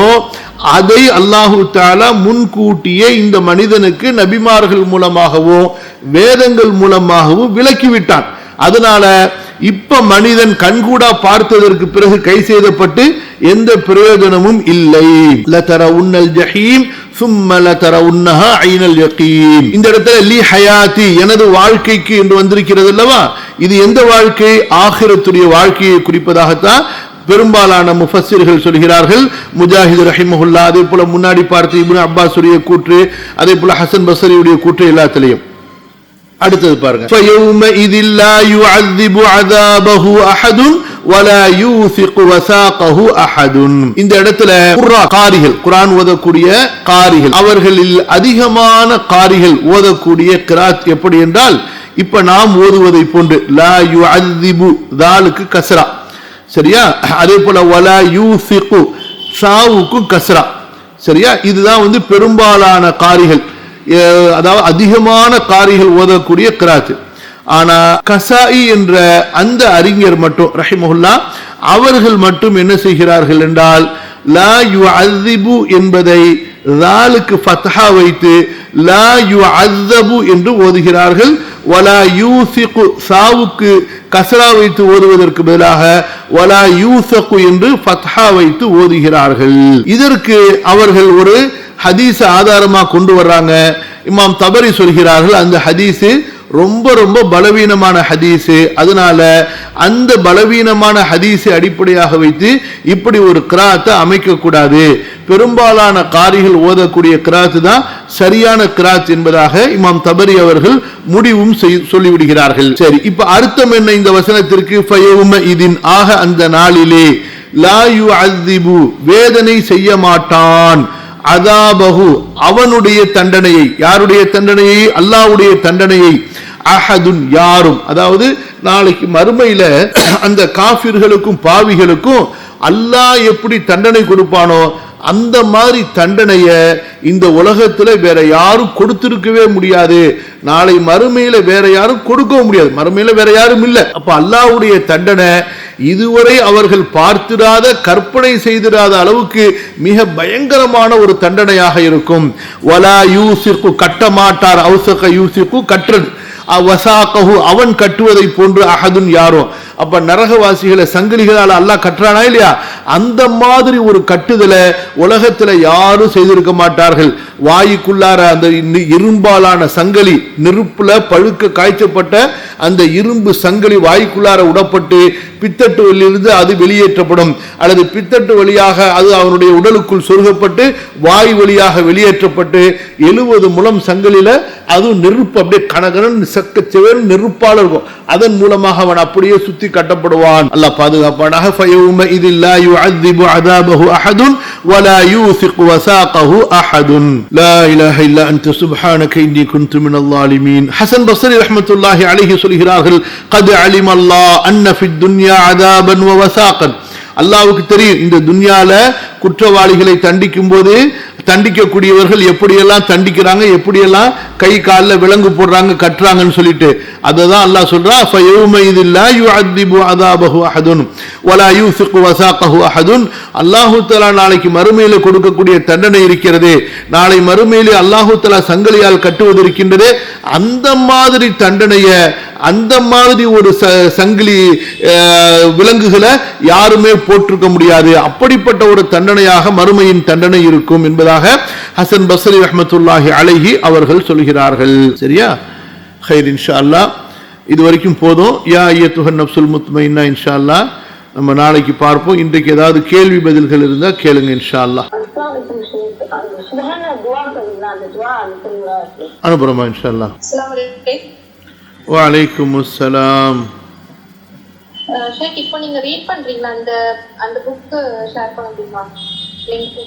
அதை அல்லாஹு தஆலா முன்கூட்டியே இந்த மனிதனுக்கு நபிமார்கள் மூலமாகவும் வேதங்கள் மூலமாகவும் விளக்கிவிட்டான். அதனால இப்ப மனிதன் கண்கூடா பார்த்ததற்கு பிறகு கை செய்தப்பட்டு எந்த பிரயோஜனமும் இல்லை. லதரவுன்னல் ஜஹீம் சும்ம லதரவுன்னஹா ஐனல் யகீன். இந்த இடத்துல லி ஹயாத்தி, எனது வாழ்க்கைக்கு என்று வந்திருக்கிறது அல்லவா, இது எந்த வாழ்க்கை? ஆகிரத்துடைய வாழ்க்கையை குறிப்பதாகத்தான் பெரும்பாலான முஃபஸ்ஸிர்கள் சொல்கிறார்கள். முஜாஹித் ரஹிமஹுல்லா, அதே போல முன்னாடி பார்த்து இப்னு அப்பாஸுடைய கூற்று, அதே போல ஹசன் பஸ்ரியுடைய கூற்று எல்லாத்திலையும். அடுத்தது பாருங்க, فَيَوْمَئِذٍ لَا يُعَذِّبُ عَذَابَهُ أَحَدٌ وَلَا يُوثِقُ وَثَاقَهُ أَحَدٌ. இந்த இடத்துல காரிகள், குர்ஆன் ஓதக்கூடிய காரிகள், அவர்களில் அதிகமான காரிகள் ஓதக்கூடிய கிராத் எப்படி என்றால், இப்ப நாம் ஓதுவதை போன்று லா யுஅذிபு, தாலுக்கு கஸ்ரா, சரியா? அதே போல வலா யூசிகு, ஷாவுக்கு கஸ்ரா, சரியா? இதுதான் வந்து பெரும்பாலான காரிகள், அதாவது அதிகமான காரிகள் ஓதக்கூடிய கிராத். ஆனா கசாயி என்ற அந்த அறிஞர் மட்டும் ரஹிமஹுல்லா, அவர்கள் மட்டும் என்ன செய்கிறார்கள் என்றால், லா யுஅذிபு என்பதை லாலுக்கு ஃபத்ஹா வைத்து லா யுஅذபு என்று ஓதுகிறார்கள். வலா யூசிகு, சாவுக்கு கஸ்ரா வைத்து ஓதுவதற்கு பதிலாக வலா யூசகு என்று ஃபத்ஹா வைத்து ஓதுகிறார்கள். இதற்கு அவர்கள் ஒரு ஹதீஸ் ஆதாரமா கொண்டு வர்றாங்க. இமாம் தபரி சொல்கிறார்கள், அந்த ஹதீஸ் ரொம்ப ரொம்ப பலவீனமான ஹதீஸ், அதனால அந்த பலவீனமான ஹதீஸை அடிப்படையாக வைத்து இப்படி ஒரு கிராத்தை அமைக்க கூடாது, பெரும்பாலான காரிகள் ஓதக்கூடிய கிராத் தான் சரியான கிராத் என்பதாக இமாம் தபரி அவர்கள் முடிவும் சொல்லிவிடுகிறார்கள். சரி, இப்ப அர்த்தம் என்ன இந்த வசனத்திற்கு? ஃபயௌமஇதின், ஆக அந்த நாளிலே, லா யுஅذிபு, வேதனை செய்ய மாட்டான், அதாபஹு, அவனுடைய தண்டனையை, யாருடைய தண்டனையை? அல்லாஹ்வுடைய தண்டனையை, அஹதுன், யாரும், அதாவது நாளைக்கு மறுமையில அந்த காஃபிர்களுக்கும் பாவிகளுக்கும் அல்லாஹ் எப்படி தண்டனை கொடுப்பானோ அந்த மாதிரி தண்டனைய இந்த உலகத்துல வேற யாரும் கொடுத்திருக்கவே முடியாது. நாளை மறுமையில வேற யாரும் கொடுக்கவும் முடியாது. மறுமையில வேற யாரும் இல்லை. அப்ப அல்லாஹ்வுடைய தண்டனை இதுவரை அவர்கள் பார்த்திராத, கற்பனை செய்திராத அளவுக்கு மிக பயங்கரமான ஒரு தண்டனையாக இருக்கும். வலா யூசிக்கு கட்ட மாட்டார், அவுசக யூசிக்கு கற்றது, வசாகஹு அவன் கட்டுவதை போன்று அஹதுன் யாரும். அப்ப நரகவாசிகளை சங்கிலிகளால் அல்லாஹ் கட்டுறானா இல்லையா, அந்த மாதிரி ஒரு கட்டுதலை உலகத்துல யாரும் செய்திருக்க மாட்டார்கள். வாயுக்குள்ளார அந்த இரும்பாலான சங்கிலி, நெருப்புல பழுக்க காய்ச்சப்பட்ட அந்த இரும்பு சங்கிலி வாய்க்குள்ளார உடப்பட்டு பித்தட்டு வழியிலிருந்து அது வெளியேற்றப்படும், அல்லது பித்தட்டு வழியாக அது அவனுடைய உடலுக்குள் சொருகப்பட்டு வாய் வழியாக வெளியேற்றப்பட்டு 70 முழம் சங்கிலில அதுவும் நெருப்பு அப்படியே கனகரன் செக்கச்செவன் நெருப்பால இருக்கும். அதன் மூலமாக அவன் அப்படியே சுத்தி கட்டப்படுவான். அல்லாஹ் பாதுகாப்பானாக. ஃபயௌம இதில் லா யுஅذிபு அஸாபஹு அஹதுன் வலா யூசிகு வஸாகஹு அஹதுன் லா இலாஹ இல்லா அன்த சுப்ஹானக இன்னி குன்து மினல் ஸாலிமீன். ஹஸன் பஸ்ரி ரஹ்மத்துல்லாஹி அலைஹி சொல்கிறார்கள், கத் அலிம அல்லாஹ் அன்ன ஃபித் துன்யா அஸாபன் வ வஸாகன். அல்லாஹ்வுக்கு தெரியும் இந்த துன்யால குற்றவாளிகளை தண்டிக்கும் போது தண்டிக்கக்கூடியவர்கள் எப்படியெல்லாம் தண்டிக்கிறாங்க, எப்படியெல்லாம் கை காலில் விலங்கு போடுறாங்க, கட்டுறாங்கன்னு சொல்லிட்டு அததான் அல்லாஹ் சொல்றான். அல்லாஹு தஆலா நாளைக்கு மறுமையில கொடுக்கக்கூடிய தண்டனை இருக்கிறது, நாளை மறுமையில அல்லாஹு தஆலா சங்கிலியால் கட்டுவது இருக்கின்றது, அந்த மாதிரி தண்டனைய, அந்த மாதிரி ஒரு சங்கிலி விலங்குகளை யாருமே போட்டிருக்க முடியாது. அப்படிப்பட்ட ஒரு தண்டனையாக மறுமையின் தண்டனை இருக்கும் என்பதாக ஹசன் பஸ்ரி ரஹ்மத்துல்லாஹி அலைஹி அவர்கள் சொல்கிறார்கள். சரியா? ஹைர், இன்ஷா அல்லாஹ் இதுவரைக்கும் போதும். யா அய்யத்துஹன் நஃப்ஸுல் முத்மஇன்னா இன்ஷா அல்லாஹ் நம்ம நாளைக்கு பார்ப்போம். இன்றைக்கு ஏதாவது கேள்வி பதில்கள் இருந்தா கேளுங்க இன்ஷா அல்லாஹ். அனுப்புறமா இன்ஷா அல்லாஹ். வலைக்கும் அஸ்ஸலாம். ஷேக், இப்போ நீங்க ரீட் பண்றீங்களா அந்த புக் ஷேர் பண்ண முடியுமா? லிங்க்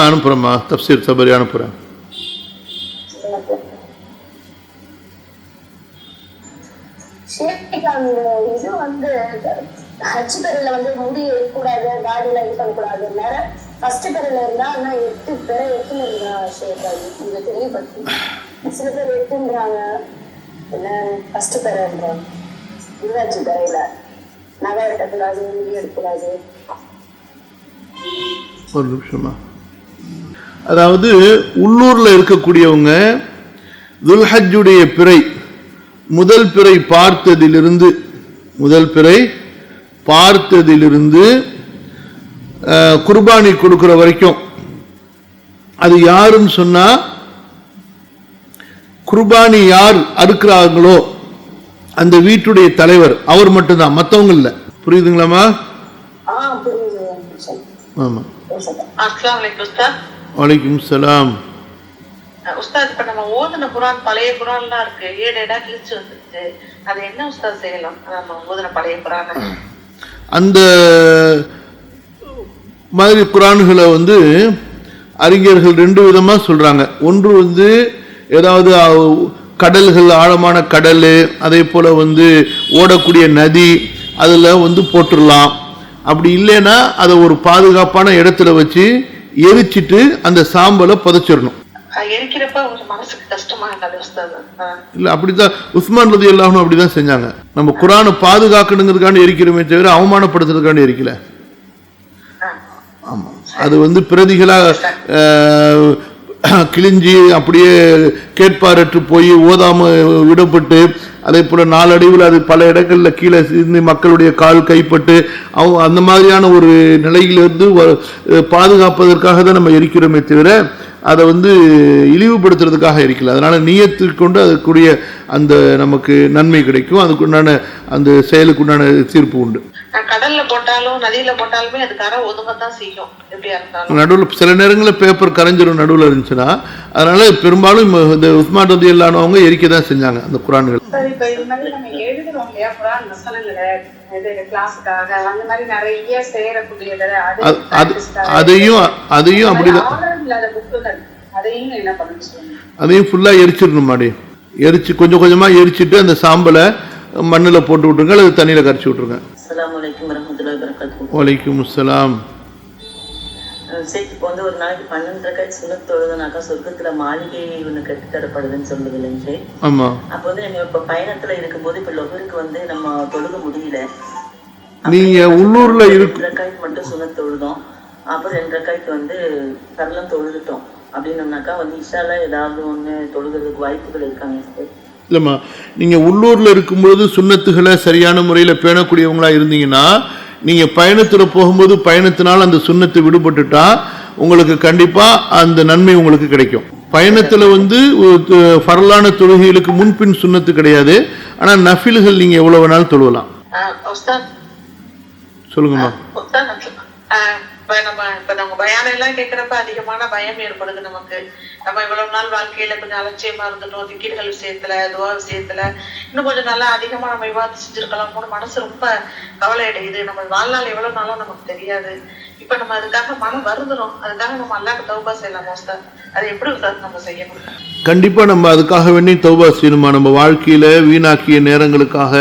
அனுப்புறமா, தஃப்சீர் தபரி அனுப்புறேன். ஷேக், அந்த இது வந்து ஹஜ் பேர்ல வந்து முடி இருக்கக்கூடாது, தாடியில இது பண்ணக்கூடாது. ஃபர்ஸ்ட் பேர்ல இருந்தா ஆனா 8 பேரை எட்டுன்னு ஷேக், நீங்க தெளிவுபடுத்தி. சில பேர் எட்டுன்றாங்க, என்ன ஃபர்ஸ்ட் பேர்ன்றாங்க. ஹஜ் பேர்ல நகை எடுக்கக்கூடாது, முடி எடுக்கக்கூடாது. ஒரு நிமிஷமா. அதாவது உள்ளூர்ல இருக்கக்கூடியவங்க துல்ஹஜ்ஜுடைய பிறை, முதல் பிறை பார்த்ததிலிருந்து குர்பானி கொடுக்கிற வரைக்கும், அது யாருன்னு சொன்னா குர்பானி யார் அறுக்கிறாங்களோ அந்த வீட்டுடைய தலைவர், அவர் மட்டும்தான், மற்றவங்க இல்லை. புரியுதுங்களாமா? ஆமா. அஸ்ஸலாமு அலைக்கும் உஸ்தாத். வலைக்கும் சலாம். உஸ்தாத், இப்ப நம்ம ஓதுன குர்ஆன் பழைய குர்ஆன்லாம் இருக்கு, ஏடேடா கிழிச்சு வந்துருச்சு, அது என்ன உஸ்தாத் செய்யலாம்? நம்ம ஓதுன பழைய குர்ஆன் அந்த மாதிரி குர்ஆன்களை வந்து அறிஞர்கள் 2 விதமா சொல்றாங்க. ஒன்று வந்து ஏதாவது கடல்கள், ஆழமான கடல், அதே போல வந்து ஓடக்கூடிய நதி, அதுல வந்து போட்டுடலாம். அப்படி இல்லைன்னா அதை ஒரு பாதுகாப்பான இடத்துல வச்சு எரிச்சிட்டு அந்த சாம்பலை புதைச்சிடணும். எரிக்கிறப்ப மனசுக்கு கஷ்டமா இருக்காது உஸ்தாத்? இல்ல, அப்படிதான் உஸ்மான் ரலியல்லாஹு அன்ஹு அப்படிதான் செஞ்சாங்க. நம்ம குர்ஆனை பாதுகாக்கணுங்கிறதுக்காண்டி எரிக்கிறோமே தவிர அவமானப்படுத்துறதுக்காண்டி எரிக்கல. ஆமா, அது வந்து பிரதிகளா கிழிஞ்சி அப்படியே கேட்பாரற்று போய் ஓதாம விடப்பட்டு, அதே போல நாளடைவில் அது பல இடங்கள்ல கீழே சிந்து மக்களுடைய கால் கைப்பட்டு அந்த மாதிரியான ஒரு நிலையிலிருந்து பாதுகாப்பதற்காக தான் நம்ம எரிக்கிறோமே தவிர அதை வந்து இழிவுபடுத்துறதுக்காக இருக்கல. அதனால நியத்து கொண்டு அதுக்குரிய அந்த நமக்கு நன்மை கிடைக்கும், அதுக்குண்டான அந்த செயலுக்குண்டான தீர்ப்பு உண்டு. கடல்ல போட்டாலும் நதியில போட்டாலுமே அது கரை ஒதுங்கத்தான் செய்யும் எப்படியா இருந்தாலும். நடுவில் சில நேரங்களில் பேப்பர் கரைஞ்சிரும் நடுவில் இருந்துச்சுன்னா, அதனால பெரும்பாலும் இந்த உஸ்மான் ரலியல்லாஹு அன்ஹு அவங்க எரிக்க தான் செஞ்சாங்க அந்த குர்ஆன்கள். அதையும் அப்படிதான், அதையும் ஃபுல்லா எரிச்சிடணும். மாடி எரிச்சு கொஞ்சம் கொஞ்சமா எரிச்சிட்டு அந்த சாம்பலை மண்ணில் போட்டு விட்டுருங்க அல்லது தண்ணியில் கரைச்சி விட்ருங்க. அஸ்ஸலாமு அலைக்கும் வரஹ்மத்துல்லாஹி வபரகாத்துஹு. வலைக்கும் அஸ்ஸலாம். சரி, இப்போ வந்து ஒரு நாளைக்கு 12 ரக்காத் சுன்னத் தொழுதுனாக்கா சொர்க்கத்துல மாளிகை ஒண்ணு கட்டி தரப்படுதுன்னு சொல்லுது இல்லைங்க? ஆமா. அப்போ வந்து நம்ம இப்ப பயணத்துல இருக்கும்போது இப்ப லொஹருக்கு வந்து நம்ம தொழுக முடியல, நீங்க உள்ளூர்ல இருக்கு 2 ரக்காத் மட்டும் சுன்னத் தொழுதோம், அப்புறம் 2 ரக்காத் வந்து பரலம் தொழுதுட்டோம் அப்படின்னோம்னாக்கா வந்து இஷால ஏதாவது ஒண்ணு தொழுகிறதுக்கு வாய்ப்புகள் இருக்காங்க? இல்லைம்மா, நீங்கள் உள்ளூரில் இருக்கும்போது சுன்னத்துகளை சரியான முறையில் பேணக்கூடியவங்களா இருந்தீங்கன்னா நீங்கள் பயணத்தில் போகும்போது பயணத்தினால் அந்த சுன்னத்தை விடுபட்டுட்டா உங்களுக்கு கண்டிப்பாக அந்த நன்மை உங்களுக்கு கிடைக்கும். பயணத்தில் வந்து ஃபர்லான தொழுகைகளுக்கு முன்பின் சுன்னத்து கிடையாது, ஆனால் நஃபில்கள் நீங்கள் எவ்வளோ வேணாலும் தொழுவலாம். சொல்லுங்கம்மா. நம்ம பயானம் எல்லாம் கேட்கிறப்ப அதிகமான பயம் ஏற்படுது நமக்கு. நம்ம இவ்வளவு நாள் வாழ்க்கையில கொஞ்சம் அலட்சியமா இருந்துட்டோம், திக்கீர்கள் விஷயத்துல, துவா விஷயத்துல இன்னும் கொஞ்சம் நல்லா அதிகமா நம்ம விவாதம் செஞ்சிருக்கலாம். மனசு ரொம்ப கவலை அடையுது. நம்ம வாழ்நாள் எவ்வளவு நாளும் நமக்கு தெரியாது. இப்ப நம்ம அதுக்காக மனம் வருந்துறோம். அதுக்காக நம்ம அல்லாஹ்க்கு தௌபா செய்யலாம் உஸ்தாத். அது எப்படி உஸ்தாத் நம்ம செய்யணும்? கண்டிப்பா நம்ம அதுக்காக வேண்டி தௌபா செய்யணுமா. நம்ம வாழ்க்கையில வீணாக்கிய நேரங்களுக்காக,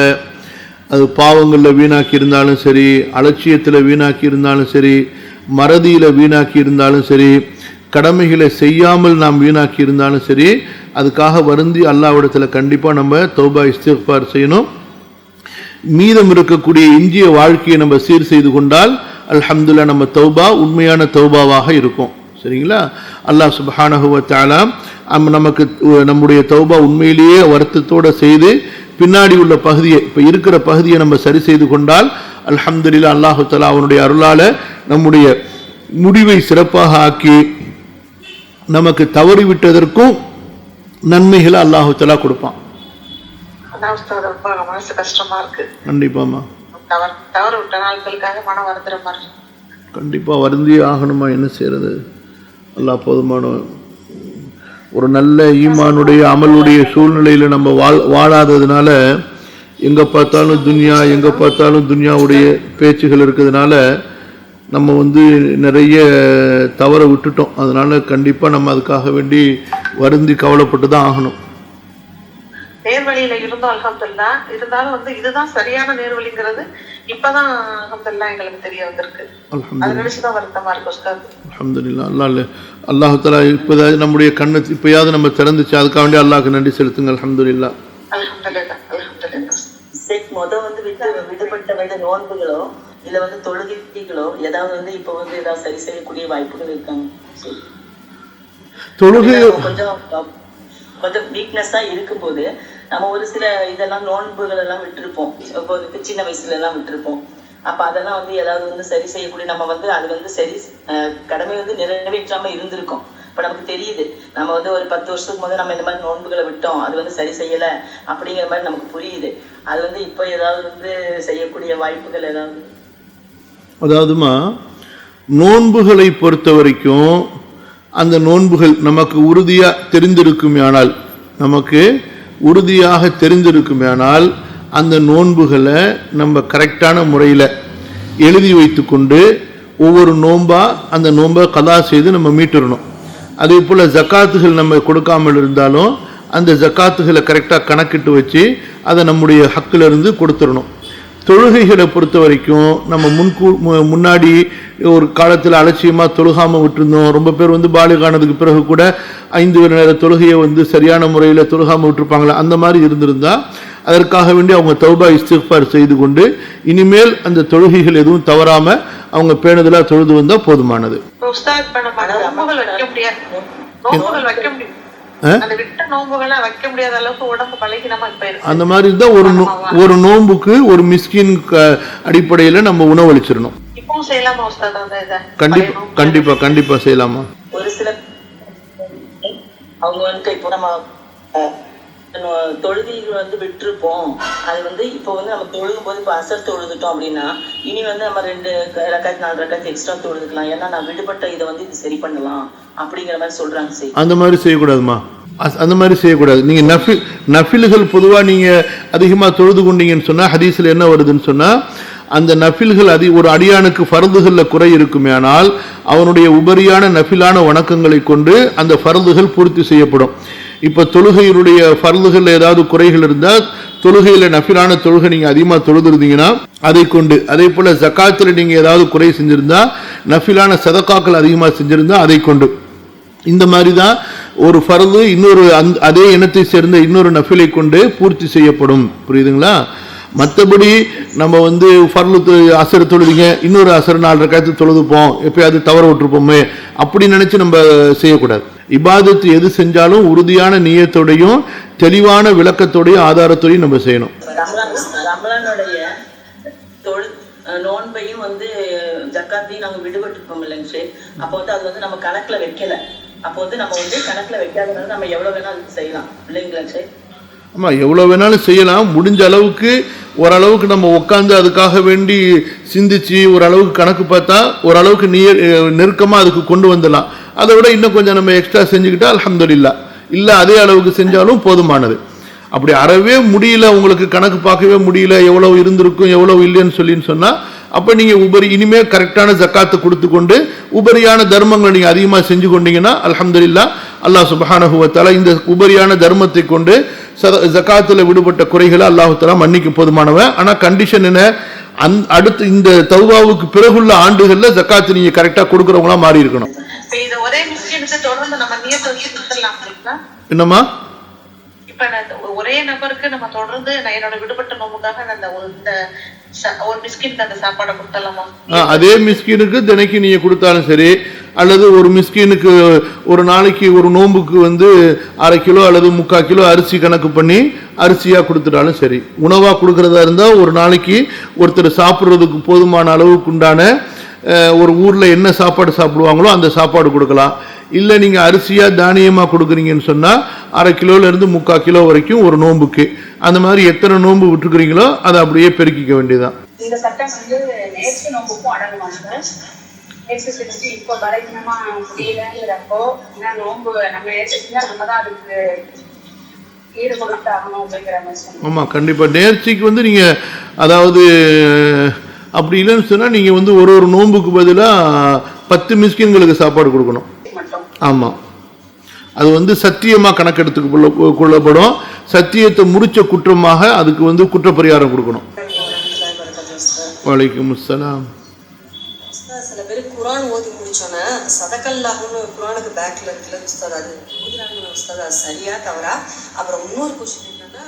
அது பாவங்களில் வீணாக்கி இருந்தாலும் சரி, அலட்சியத்தில் வீணாக்கி இருந்தாலும் சரி, மறதியில் வீணாக்கி இருந்தாலும் சரி, கடமைகளை செய்யாமல் நாம் வீணாக்கி இருந்தாலும் சரி, அதுக்காக வருந்தி அல்லாஹ்விடத்தில் கண்டிப்பாக நம்ம தௌபா இஸ்திக்ஃபார் செய்யணும். மீதம் இருக்கக்கூடிய இந்திய வாழ்க்கையை நம்ம சீர் செய்து கொண்டால் அல்ஹம்துலில்லாஹ் நம்ம தௌபா உண்மையான தௌபாவாக இருக்கும். சரிங்களா? அல்லாஹ் சுப்ஹானஹு வ தஆலா நமக்கு நம்முடைய தௌபா உண்மையிலேயே வருத்தத்தோடு செய்து பின்னாடி உள்ள பகுதியை, இப்போ இருக்கிற பகுதியை நம்ம சரி செய்து கொண்டால் அல்ஹம்துலில்லாஹ் அல்லாஹு தஆலா அவனுடைய அருளால நம்முடைய முடிவை சிறப்பாக ஆக்கி நமக்கு தவறிவிட்டதற்கும் நன்மைகளை அல்லாஹு தஆலா கொடுப்பான். மனசு கஷ்டமா இருக்கு. கண்டிப்பாமா. தவறு விட்ட நாட்களுக்காக மனம் வருந்துற மாதிரி. கண்டிப்பா வருந்தியே ஆகணுமா, என்ன செய்யறது? அல்லாஹ் போதுமான. ஒரு நல்ல ஈமானுடைய அமலுடைய சூழ்நிலையில் நம்ம வாழாததுனால எங்கே பார்த்தாலும் துன்யா, எங்கே பார்த்தாலும் துன்யாவுடைய பேச்சுகள் இருக்கிறதுனால நம்ம வந்து நிறைய தவற விட்டுட்டோம். அதனால கண்டிப்பாக நம்ம அதுக்காக வேண்டி வருந்தி கவலைப்பட்டு தான் ஆகணும். நேர்வழியில இருந்தோம் அல்ஹம்துலில்லாஹ். இருந்தாலும் வந்து இதுதான் சரியான நேர்வழிங்கிறது இப்பதான் அல்ஹம்துலில்லாஹ் எங்களுக்கு தெரிய வந்திருக்கு. அது நினைச்சுதான் வருத்தமா இருக்கு உஸ்தாத். அல்ஹம்துலில்லாஹ். அல்லாஹ் தஆலா இப்போதாவது நம்முடைய கண்ணை இப்பயாவது நம்ம திறந்துச்சு, அதுக்காக வேண்டி அல்லாஹ்க்கு நன்றி செலுத்துங்க. அல்ஹம்துலில்லாஹ். அல்ஹம்துலில்லாஹ். அல்ஹம்துலில்லாஹ். வந்து விடுபட்ட வந்து நோன்புகளோ இல்ல வந்து தொழுகைகளோ ஏதாவது வந்து இப்போ வந்து ஏதாவது சரி செய்யக்கூடிய வாய்ப்புகள் இருக்காங்க? தொழுகை கொஞ்சம் வீக்னஸா இருக்கும்போது நம்ம ஒரு சில இதெல்லாம் நோன்புகள் எல்லாம் விட்டுருப்போம், சின்ன வயசுல எல்லாம் விட்டுருப்போம். அப்ப அதெல்லாம் வந்து ஏதாவது வந்து சரி செய்யக்கூடிய, நம்ம வந்து அது வந்து சரி கடமை வந்து நிறைவேற்றாம இருந்திருக்கோம். இப்ப நமக்கு தெரியுது நம்ம வந்து ஒரு 10 வருஷத்துக்கு முதல்ல நம்ம இந்த மாதிரி நோன்புகளை விட்டோம், அது வந்து சரி செய்யல அப்படிங்கிற மாதிரி நமக்கு புரியுது. அது வந்து இப்போ ஏதாவது வந்து செய்யக்கூடிய வாய்ப்புகள் ஏதாவது? அதாவதுமா, நோன்புகளை பொறுத்த வரைக்கும் அந்த நோன்புகள் நமக்கு உறுதியாக தெரிந்திருக்குமேயானால், நமக்கு உறுதியாக தெரிந்திருக்குமேயானால் அந்த நோன்புகளை நம்ம கரெக்டான முறையில் எழுதி வைத்து கொண்டு ஒவ்வொரு நோன்பாக அந்த நோன்பை கதா செய்து நம்ம மீட்டுறணும். அதே போல் ஜக்காத்துகள் நம்ம கொடுக்காமல் இருந்தாலும் அந்த ஜக்காத்துகளை கரெக்டாக கணக்கிட்டு வச்சு அதை நம்முடைய ஹக்கிலிருந்து கொடுத்துடணும். தொழுகைகளை பொறுத்த வரைக்கும் நம்ம முன்னாடி ஒரு காலத்தில் அலட்சியமாக தொழுகாமல் விட்டுருந்தோம். ரொம்ப பேர் வந்து பாலிகானதுக்கு பிறகு கூட 5 நேர தொழுகையை வந்து சரியான முறையில் தொழுகாமல் விட்டுருப்பாங்களே, அந்த மாதிரி இருந்திருந்தால் அதற்காக வேண்டி அவங்க தௌபா இஸ்திக்ஃபார் செய்து கொண்டு இனிமேல் அந்த தொழுகைகள் எதுவும் தவறாமல் அவங்க பேணுதலாக தொழுது வந்தால் போதுமானது. அந்த மாதிரி இருந்தா ஒரு நோன்புக்கு ஒரு மிஸ்கின் அடிப்படையில நம்ம உணவளிச்சிடணும். கண்டிப்பா கண்டிப்பா செய்யலாமா. ஒரு சில அவங்க வந்து இப்போ நம்ம தொழுகைகள் வந்து விட்டுருப்போம், அது வந்து இப்போ வந்து நம்ம தொழுகும் போது இப்போ அசர் தொழுதுட்டோம் அப்படின்னா இனி வந்து நம்ம 2 ரக்காத் 4 ரக்காத் எக்ஸ்ட்ரா தொழுதுக்கலாம், ஏன்னா நான் விடுபட்ட இதை வந்து இது சரி பண்ணலாம் அப்படிங்கிற மாதிரி சொல்றாங்க. அந்த மாதிரி செய்யக்கூடாதுமா, அந்த மாதிரி செய்யக்கூடாது. நீங்க நஃபில்கள் பொதுவாக நீங்க அதிகமாக தொழுது கொண்டீங்கன்னு சொன்னா ஹதீஸ்ல என்ன வருதுன்னு சொன்னா, அந்த நஃபில்கள் ஒரு அடியானுக்கு ஃபர்துகளில் குறை இருக்குமேயானால் அவனுடைய உபரியான நஃபிலான வணக்கங்களை கொண்டு அந்த ஃபர்துகள் பூர்த்தி செய்யப்படும். இப்போ தொழுகையினுடைய ஃபர்லுகள் ஏதாவது குறைகள் இருந்தால் தொழுகையில் நஃபிலான தொழுகை நீங்கள் அதிகமாக தொழுதுருந்தீங்கன்னா அதை கொண்டு, அதே போல் ஜக்காத்தில் நீங்கள் ஏதாவது குறை செஞ்சுருந்தா, நஃபிலான சதக்காக்கள் அதிகமாக செஞ்சுருந்தா அதை கொண்டு, இந்த மாதிரி தான் ஒரு ஃபர்து இன்னொரு அதே இனத்தை சேர்ந்த இன்னொரு நஃபிலை கொண்டு பூர்த்தி செய்யப்படும். புரியுதுங்களா? மற்றபடி நம்ம வந்து ஃபர்லு அசர் தொழுதிங்க, இன்னொரு அசர் 4 ரக்காத்து தொழுதுப்போம், எப்பயாவது தவற விட்டுருப்போமே அப்படி நினைச்சு நம்ம செய்யக்கூடாது. இபாதத்து எது செஞ்சாலும் உறுதியான நியத்தோடையும் தெளிவான விளக்கத்தோடையும் ஆதாரத்தோடையும் நம்ம செய்யணும். ரமலானுடைய நோன்பையும் வந்து ஜக்காத்தையும் நாங்க விடுபட்டுருக்கோம் இல்லைங்க சார். அப்போ வந்து அது வந்து நம்ம கணக்குல வைக்கல. அப்போ வந்து நம்ம வந்து கணக்குல வைக்காதனால நம்ம எவ்வளவு வேணாலும் செய்யலாம் இல்லைங்களா சார்? ஆமாம், எவ்வளோ வேணாலும் செய்யலாம். முடிஞ்ச அளவுக்கு ஓரளவுக்கு நம்ம உட்காந்து அதுக்காக வேண்டி சிந்திச்சு ஓரளவுக்கு கணக்கு பார்த்தா ஓரளவுக்கு நெருக்கமாக அதுக்கு கொண்டு வந்துடலாம். அதை விட இன்னும் கொஞ்சம் நம்ம எக்ஸ்ட்ரா செஞ்சுக்கிட்டா அல்ஹம்துலில்லாஹ், இல்லை அதே அளவுக்கு செஞ்சாலும் போதுமானது. அப்படி அறவே முடியல, உங்களுக்கு கணக்கு பார்க்கவே முடியல, எவ்வளவு இருந்திருக்கும் எவ்வளவு இல்லைன்னு சொல்லின்னு சொன்னால் அப்போ நீங்கள் இனிமேல் கரெக்டான ஜக்காத்தை கொடுத்து கொண்டு உபரியான தர்மங்களை நீங்கள் அதிகமாக செஞ்சு கொண்டீங்கன்னா அல்ஹம்துலில்லாஹ் அல்லாஹ் சுப்ஹானஹு வ தஆலா இந்த உபரியான தர்மத்தை கொண்டு ஜக்காத்தில் விடுபட்ட குறைகளை அல்லாஹ் தஆலா மன்னிக்க போதுமானவன். ஆனால் கண்டிஷன் என்ன, அடுத்து இந்த தௌபாவுக்கு பிறகுள்ள ஆண்டுகளில் ஜக்காத்து நீங்கள் கரெக்டாக கொடுக்குறவங்களா மாறி இருக்கணும். என்னம்மா? இப்ப ஒரே நபருக்கு நம்ம தொடர்ந்து என்னோட விடுபட்ட நோம்புக்காக ஒரு மிஸ்கினுக்கு அந்த சாப்பாடை கொடுத்தலாமா? அதே மிஸ்கினுக்கு தினைக்கு நீங்க கொடுத்தாலும் சரி, அல்லது ஒரு மிஸ்கினுக்கு ஒரு நாளைக்கு ஒரு நோம்புக்கு வந்து 1/2 கிலோ அல்லது 3/4 கிலோ அரிசி கணக்கு பண்ணி அரிசியா கொடுத்துட்டாலும் சரி. உணவா கொடுக்கறதா இருந்தா ஒரு நாளைக்கு ஒருத்தர் சாப்பிட்றதுக்கு போதுமான அளவுக்கு உண்டான ஒரு ஊர்ல என்ன சாப்பாடு சாப்பிடுவாங்களோ அந்த சாப்பாடு கொடுக்கலாம். இல்லை நீங்கள் அரிசியாக தானியமாக கொடுக்குறீங்கன்னு சொன்னால் 1/2 கிலோலேருந்து 3/4 கிலோ வரைக்கும் ஒரு நோம்புக்கு, அந்த மாதிரி எத்தனை நோம்பு விட்டுருக்கிறீங்களோ அதை அப்படியே பெருக்கிக்க வேண்டியதான். இந்த சட்டம் வந்து நேற்று நோம்புக்கும் அடங்குவாங்க சார். நேற்று செஞ்சு இப்போ பலகீனமா முடியலங்கிறப்போ நோம்பு நம்ம ஏற்றுச்சுன்னா நம்ம தான் அதுக்கு ஈடுபடுத்த ஆகணும் அப்படிங்கிற மாதிரி. ஆமாம், கண்டிப்பாக நேர்ச்சிக்கு வந்து நீங்கள் அதாவது அப்படி இல்லைன்னு சொன்னால் நீங்கள் வந்து ஒரு நோம்புக்கு பதிலாக 10 மிஸ்கின்களுக்கு சாப்பாடு கொடுக்கணும். ஆமாம், அது வந்து சத்தியமாக கணக்கெடுத்துக்கு கொள்ளப்படும். சத்தியத்தை முறிச்ச குற்றமாக அதுக்கு வந்து குற்றப்பரிகாரம் கொடுக்கணும். வலைக்கும் அஸ்ஸலாம். சில பேர் குரான் ஓதி முடிச்சோன்னா சதக்கல்லாஹுன்னு குரானுக்கு பேக்ல இருக்குல்ல உஸ்தாத், அது ஓதுறாங்க உஸ்தாத், அது சரியா தவறா? அப்புறம் இன்னொரு கொஸ்டின் என்னன்னா,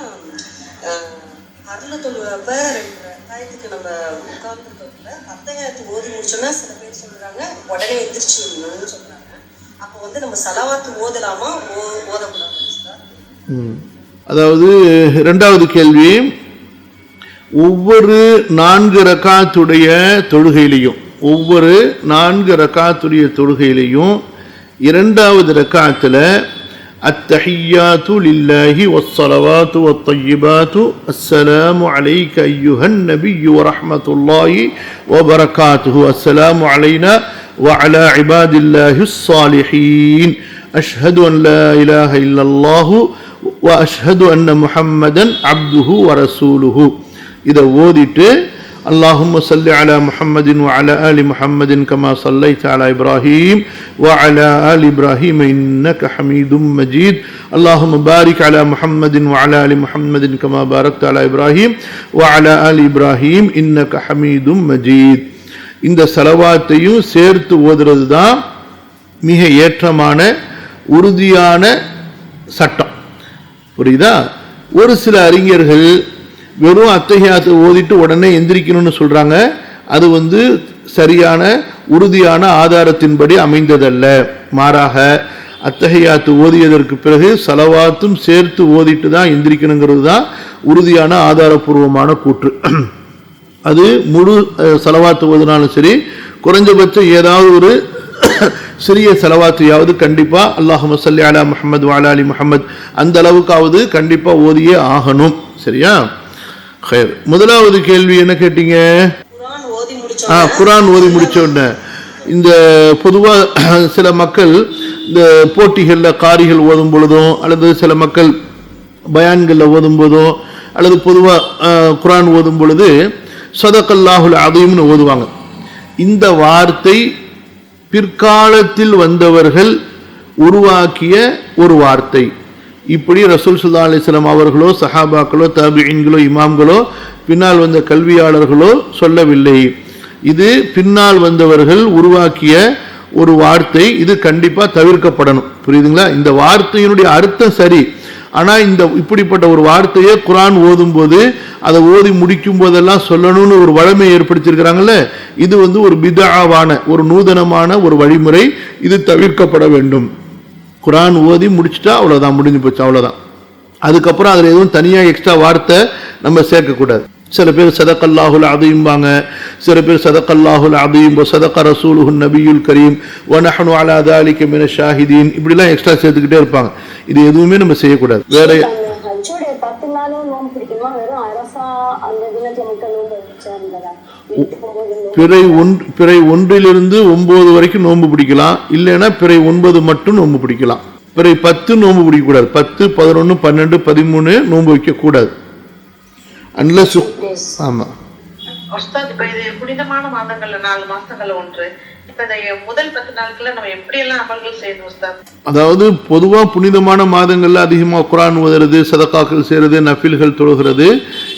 அருள தொழுவப்ப 2 ரக்காயத்துக்கு நம்ம உட்கார்ந்துருக்கோம்ல, அத்தகையத்து ஓதி முடிச்சோன்னா சில பேர் சொல்றாங்க உடனே எந்திரிச்சிடணும்னு சொல்றாங்க. அப்போ வந்து நம்ம சலவாத்து ஓதலாமா ஓதக்கூடாது உஸ்தாத்? அதாவது 2வது கேள்வி, ஒவ்வொரு 4 ரக்காத்துடைய தொழுகையிலையும் 2வது ரக்காத்தில் அத்தஹிய்யாத்து லில்லாஹி வஸ்ஸலவாத்து வத்தய்யிபாத்து அஸ்ஸலாமு அலைக அய்யுஹன் நபிய்யு வரஹ்மத்துல்லாஹி வபரகாத்துஹு அஸ்ஸலாமு அலைனா وعلى عباد الله الصالحين أشهد أن لا إله إلا الله وأشهد أن محمدا عبده ورسوله. إذا وديت اللهم صل على محمد وعلى آل محمد كما صليت على إبراهيم وعلى آل إبراهيم إنك حميد مجيد. اللهم بارك على محمد وعلى آل محمد كما باركت على إبراهيم وعلى آل إبراهيم إنك حميد مجيد. இந்த சலவாத்தையும் சேர்த்து ஓதுறது தான் மிக ஏற்றமான உறுதியான சட்டம். புரியுதா? ஒரு சில அறிஞர்கள் வெறும் அத்தஹியாத்தை ஓதிட்டு உடனே எந்திரிக்கணும்னு சொல்றாங்க. அது வந்து சரியான உறுதியான ஆதாரத்தின்படி அமைந்ததல்ல. மாறாக அத்தஹியாத்து ஓதியதற்கு பிறகு சலவாத்தும் சேர்த்து ஓதிட்டு தான் எந்திரிக்கணுங்கிறது தான் உறுதியான ஆதாரபூர்வமான கூற்று. அது முழு சலவாத்து ஓதுனாலும் சரி, குறைஞ்சபட்சம் ஏதாவது ஒரு சிறிய செலவாத்தையாவது கண்டிப்பா அல்லாஹும்ம ஸல்லி அலா முஹம்மது வ அலா ஆலி முஹம்மது அந்த அளவுக்காவது கண்டிப்பா ஓதியே ஆகணும். சரியா? ஹைர். முதலாவது கேள்வி என்ன கேட்டீங்க? குர்ஆன் ஓதி முடிச்ச உடனே இந்த பொதுவா சில மக்கள் இந்த போட்டிகளில் காரிகள் ஓதும் பொழுதும் அல்லது சில மக்கள் பயான்களில் ஓதும் போதும் அல்லது பொதுவாக குர்ஆன் ஓதும் பொழுது ஸதகல்லாஹுல் அஸீம்னு ஓதுவாங்க. இந்த வார்த்தை பிற்காலத்தில் வந்தவர்கள் உருவாக்கிய ஒரு வார்த்தை. இப்படி ரசூல் ஸல்லல்லாஹு அலைஹி வஸல்லம் அவர்களோ சஹாபாக்களோ தாபிஈன்களோ இமாம்களோ பின்னால் வந்த கல்வியாளர்களோ சொல்லவில்லை. இது பின்னால் வந்தவர்கள் உருவாக்கிய ஒரு வார்த்தை. இது கண்டிப்பா தவிர்க்கப்படணும். புரியுதுங்களா? இந்த வார்த்தையினுடைய அர்த்தம் சரி, ஆனா இந்த இப்படிப்பட்ட ஒரு வார்த்தையை குர்ஆன் ஓதும் போது அதை ஓதி முடிக்கும் போதெல்லாம் சொல்லணும்னு ஒரு வழமை ஏற்படுத்தியிருக்கிறாங்கல்ல, இது ஒரு பித்ஆவான ஒரு நூதனமான ஒரு வழிமுறை. இது தவிர்க்கப்பட வேண்டும். குர்ஆன் ஓதி முடிச்சுட்டா அவ்வளவுதான், முடிஞ்சு போச்சு, அவ்வளவுதான். அதுக்கப்புறம் அதுல எதுவும் தனியா எக்ஸ்ட்ரா வார்த்தை நம்ம சேர்க்கக்கூடாது. சில பேர் சதகல்லாஹுல் அதீம்பாங்க, சில பேர் சதகல்லாஹுல் அதீம் வ சதக ரசூலுஹுன் நபியுல் கரீம் வ நஹ்னு அலா தாலிக மினஷ் ஷாஹிதீன் இப்படிலாம் எக்ஸ்ட்ரா சேர்த்துக்கிட்டே இருப்பாங்க. இது எதுவுமே நம்ம செய்யக்கூடாது. வேற ஹஜ்ஜுடைய 10 நாளும் நோன்பு பிடிக்குமா, வெறும் அரஃபா அந்த தினத்துல மட்டும் நோன்பு வச்சாங்களா? பிறை 1 to 9 வரைக்கும் நோன்பு பிடிக்கலாம், இல்லைன்னா பிறை 9 மட்டும் நோன்பு பிடிக்கலாம். பிறை 10 நோன்பு பிடிக்கக்கூடாது. 10, 11, 12, 13 நோன்பு வைக்க கூடாது. அன்லஸ் ஆமா உஸ்தாத், இப்ப இது புனிதமான மாதங்கள்ல 4 மாசங்கள்ல ஒன்று. இப்ப இந்த முதல் 10 நாட்கள்ல நம்ம எப்படி எல்லாம் அமல்கள் செய்யணும் உஸ்தாத்? அதாவது பொதுவா புனிதமான மாதங்கள்ல அதிகமா குர்ஆன் ஓதுறது, சதகாக்கள் செய்யறது, நஃபில்கள் தொழுகிறது,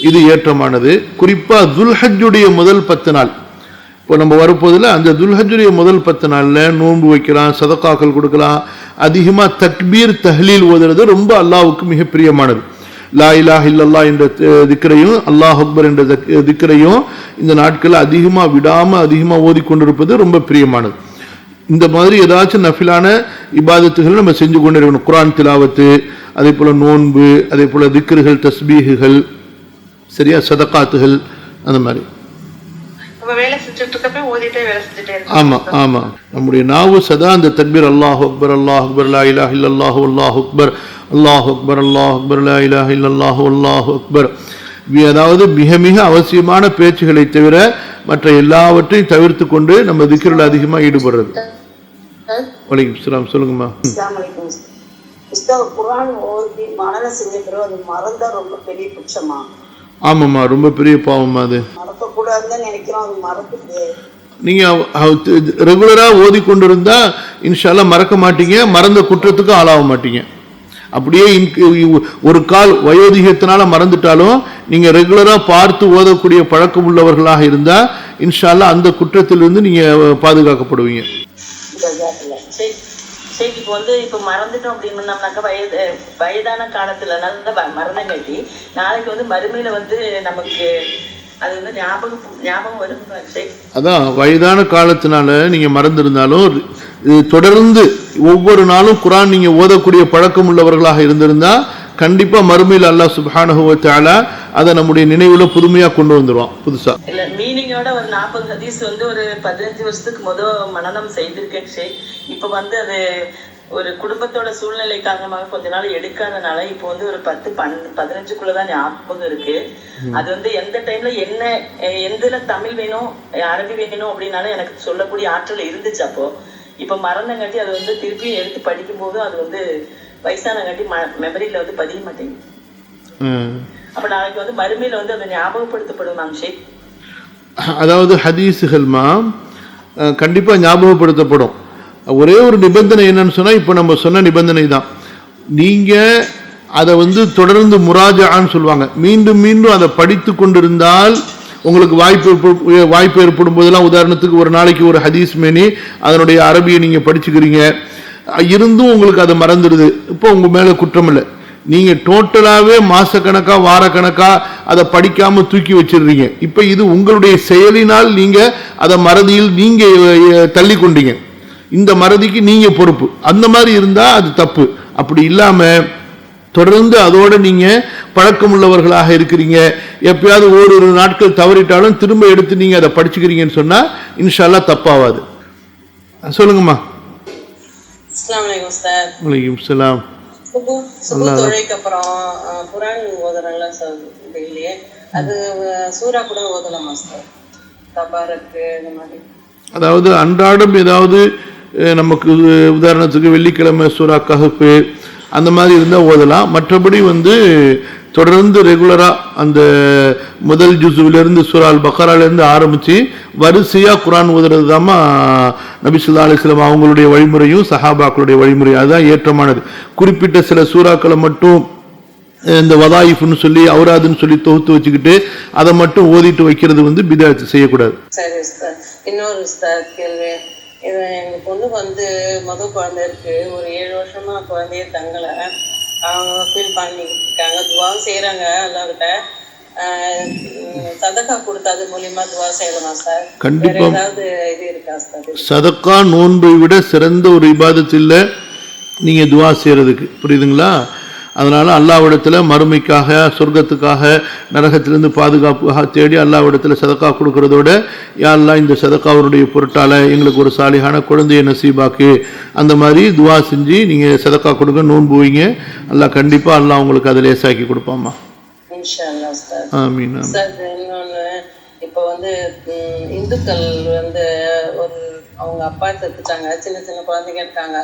இது ஏற்றமானது. குறிப்பா துல்ஹஜ்ஜுடைய முதல் 10 நாள், இப்போ நம்ம வரப்போதில் அந்த துல்ஹஜ்ஜுடைய முதல் 10 நாள்ல நோன்பு வைக்கலாம், சதகாக்கள் கொடுக்கலாம். அதிகமா தக்பீர் தஹ்லீல் ஓதுறது ரொம்ப அல்லாஹ்வுக்கு மிக பிரியமானது. லா இலாஹ இல்லல்லாஹ் என்ற திக்ரையும் அல்லாஹ் அக்பர் என்ற திக்ரையும் இந்த நாட்கள் அதிகமா ஓதிக்கொண்டிருப்பது ரொம்ப பிரியமானது. இந்த மாதிரி ஏதாச்சும் நஃபிலான இபாதத்துகள் நம்ம செஞ்சு கொண்டு இருக்கணும். குர்ஆன் திலாவத்து, அதே போல நோன்பு, அதே போல திக்ருகள், தஸ்பீஹுகள், சரியா, சதகாத்துகள், அந்த மாதிரி வேலை செஞ்சுட்டு இருக்கப்ப ஓதிட்டே வேலை செஞ்சுட்டே இருக்கோம். ஆமா ஆமா, நம்முடைய நாவு சதா அந்த தக்பீர் அல்லாஹ் அக்பர் அல்லாஹ் அக்பர் லா இலாஹ இல்லல்லாஹு அல்லாஹ் அக்பர் அல்லாஹ் அக்பர் அல்லாஹ் அக்பர் லா இலாஹ இல்லல்லாஹு அல்லாஹ் அக்பர். அதாவது மிக மிக அவசியமான பேச்சுகளை தவிர மற்ற எல்லாவற்றையும் தவிர்த்து கொண்டு நம்ம திக்ரில் அதிகமா ஈடுபடுறது. வலைக்கும் சலாம். சொல்லுங்கம்மா. குர்ஆன் ஓதி மனன செஞ்ச பிறகு அது மறந்தா ரொம்ப பெரிய குற்றமா? ஆமாம்மா, ரொம்ப பெரிய பாவம்மா. அது மறக்கக்கூடாதுன்னு நினைக்கிறோம், அது மறந்துட்டு நீங்க ரெகுலரா ஓதி கொண்டிருந்தா இன்ஷால்லா மறக்க மாட்டீங்க, மறந்த குற்றத்துக்கு ஆளாக மாட்டீங்க. அப்படியே ஒரு கால் வயோதிகத்தினால மறந்துட்டாலும் நீங்க ரெகுலரா பார்த்து ஓதக்கூடிய பழக்கம் உள்ளவர்களாக இருந்தா இன்ஷால்லா அந்த குற்றத்திலிருந்து நீங்க பாதுகாக்கப்படுவீங்க. சரி, இப்போ மறந்துட்டோம் அப்படின்னாக்கா வயதான காலத்துல நல்ல மரணம் கட்டி நாளைக்கு மறுமையில நமக்கு அது ஞாபகம் வரும். அதான் வயதான காலத்தினால நீங்க மறந்திருந்தாலும் தொடர்ந்து ஒவ்வொரு நாளும் குர்ஆன் நீங்க ஓதக்கூடிய பழக்கம் உள்ளவர்களாக இருந்திருந்தா கண்டிப்பா மறுமையில் அல்லாஹ் சுப்ஹானஹு வ தஆலா அதை நம்முடைய நினைவுல புதுமையா கொண்டு வந்துருவான். புதுசா இல்ல மீனிங்கோட ஒரு 40 ஹதீஸ் ஒரு 15 வருஷத்துக்கு மனனம் செய்திருக்கேன். இப்ப அது ஒரு குடும்பத்தோட சூழ்நிலை காரணமாக கொஞ்ச நாள் எடுக்காதனால இப்போ ஒரு 10-15 ஞாபகம் இருக்கு. அது எந்த டைம்ல என்ன எந்த தமிழ் வேணும் அரபி வேணும் அப்படின்னாலும் எனக்கு சொல்லக்கூடிய ஆற்றல் இருந்துச்சு. அப்போ இப்ப மறந்தங்காட்டி அது திருப்பி எடுத்து படிக்கும் போது அது வயசானங்காட்டி மெமரியில பதிய மாட்டேங்குது. அப்ப நாளைக்கு மறுமையில அதை ஞாபகப்படுத்தப்படும். ஷேக், அதாவது ஹதீஸுகள்மா கண்டிப்பா ஞாபகப்படுத்தப்படும். ஒரே ஒரு நிபந்தனை என்னன்னு சொன்னா, இப்போ நம்ம சொன்ன நிபந்தனை தான், நீங்க அதை தொடர்ந்து முராஜான்னு சொல்லுவாங்க, மீண்டும் மீண்டும் அதை படித்து கொண்டிருந்தால் உங்களுக்கு வாய்ப்பு ஏற்படும் போதெல்லாம், உதாரணத்துக்கு ஒரு நாளைக்கு ஒரு ஹதீஸ் மேனி அதனுடைய அரபியை நீங்க படிச்சுக்கிறீங்க, இருந்தும் உங்களுக்கு அதை மறந்துடுது, இப்போ உங்க மேல குற்றம் இல்லை. நீங்க டோட்டலாவே மாசக்கணக்கா வாரக்கணக்கா அதை படிக்காம தூக்கி வச்சிடுறீங்க. இப்ப இது உங்களுடைய செயலினால் நீங்க அதை மறதியில் நீங்க தள்ளி கொண்டீங்க. இந்த மறதிக்கு நீங்க பொறுப்பு. அந்த மாதிரி இருந்தா அது தப்பு. அப்படி இல்லாம தொடர்ந்து அதோட நீங்க பழக்கம் உள்ளவர்களாக இருக்கிறீங்க, எப்பயாவது ஒரு நாட்கள் தவறிட்டாலும் திரும்ப எடுத்து நீங்க அதை படிச்சுக்கிறீங்கன்னு சொன்னா இன்ஷால்லா தப்பாவாது. சொல்லுங்கம்மா. அஸ்ஸலாமு அலைக்கும் சார். வலைக்கும் சலாம். தொழுகைக்கு அப்புறம் குர்ஆன் ஓதுறோம்ல சார் டெய்லியே, அது சூரா கூட ஓதலாமா சார்? தபாரக்கு இந்த மாதிரி, அதாவது அன்றாடம் ஏதாவது நமக்கு உதாரணத்துக்கு வெள்ளிக்கிழமை சூரா கஹ்ஃப் அந்த மாதிரி இருந்தால் ஓதலாம். மற்றபடி தொடர்ந்து ரெகுலராக அந்த முதல் ஜுசுவிலிருந்து சூரா அல் பக்ராலேருந்து ஆரம்பித்து வரிசையாக குரான் ஓதுறது தாம்மா நபி ஸல்லல்லாஹு அலைஹி வஸல்லம் அவங்களுடைய வழிமுறையும் சஹாபாக்களுடைய வழிமுறையும். அதுதான் ஏற்றமானது. குறிப்பிட்ட சில சூறாக்களை மட்டும் இந்த வதாயிஃப்னு சொல்லி அவுராதுன்னு சொல்லி தொகுத்து வச்சுக்கிட்டு அதை மட்டும் ஓதிட்டு வைக்கிறது வந்து பிதாத் செய்யக்கூடாது. சரி உஸ்தாத். இன்னொரு உஸ்தாத் கேள்வி. இது எங்கள் பொண்ணுக்கு வந்து குழந்தை இருக்கு. ஒரு 7 வருஷமா குழந்தைய தங்கலை. அவங்க ஃபீல் பண்ணிக்கிட்டு இருக்காங்க. துவாவும் செய்கிறாங்க அல்லாஹ்கிட்ட. சதக்கா கொடுத்தது மூலியமா துவா செய்யலாமா சார்? கண்டிப்பா. ஏதாவது இது இருக்கா சார்? சதக்கா நோன்பை விட சிறந்த ஒரு இபாதத் இல்லை நீங்க துவா செய்யறதுக்கு, புரியுதுங்களா? அதனால அல்லாஹ்விடத்துல மறுமைக்காக, சொர்க்கத்துக்காக, நரகத்திலிருந்து பாதுகாப்புக்காக தேடி அல்லாஹ்விடத்துல சதக்கா கொடுக்கறதோட, யா அல்லாஹ் இந்த சதக்காவுடைய பொருட்டால எங்களுக்கு ஒரு சாலிஹான குழந்தைய நசீபாக்கு, அந்த மாதிரி துவா செஞ்சு நீங்க சதக்கா கொடுங்க, நோன்பு வைங்க. அல்லாஹ் கண்டிப்பா அல்லாஹ் உங்களுக்கு அதை லேசாக்கி கொடுப்பாமா. இன்ஷா அல்லாஹ் சார். ஆமீன். சார் இன்னொன்று, இப்போ வந்து இந்துக்கள் வந்து ஒரு அவங்க அப்பா செத்துட்டாங்க, சின்ன சின்ன குழந்தைங்க இருக்காங்க.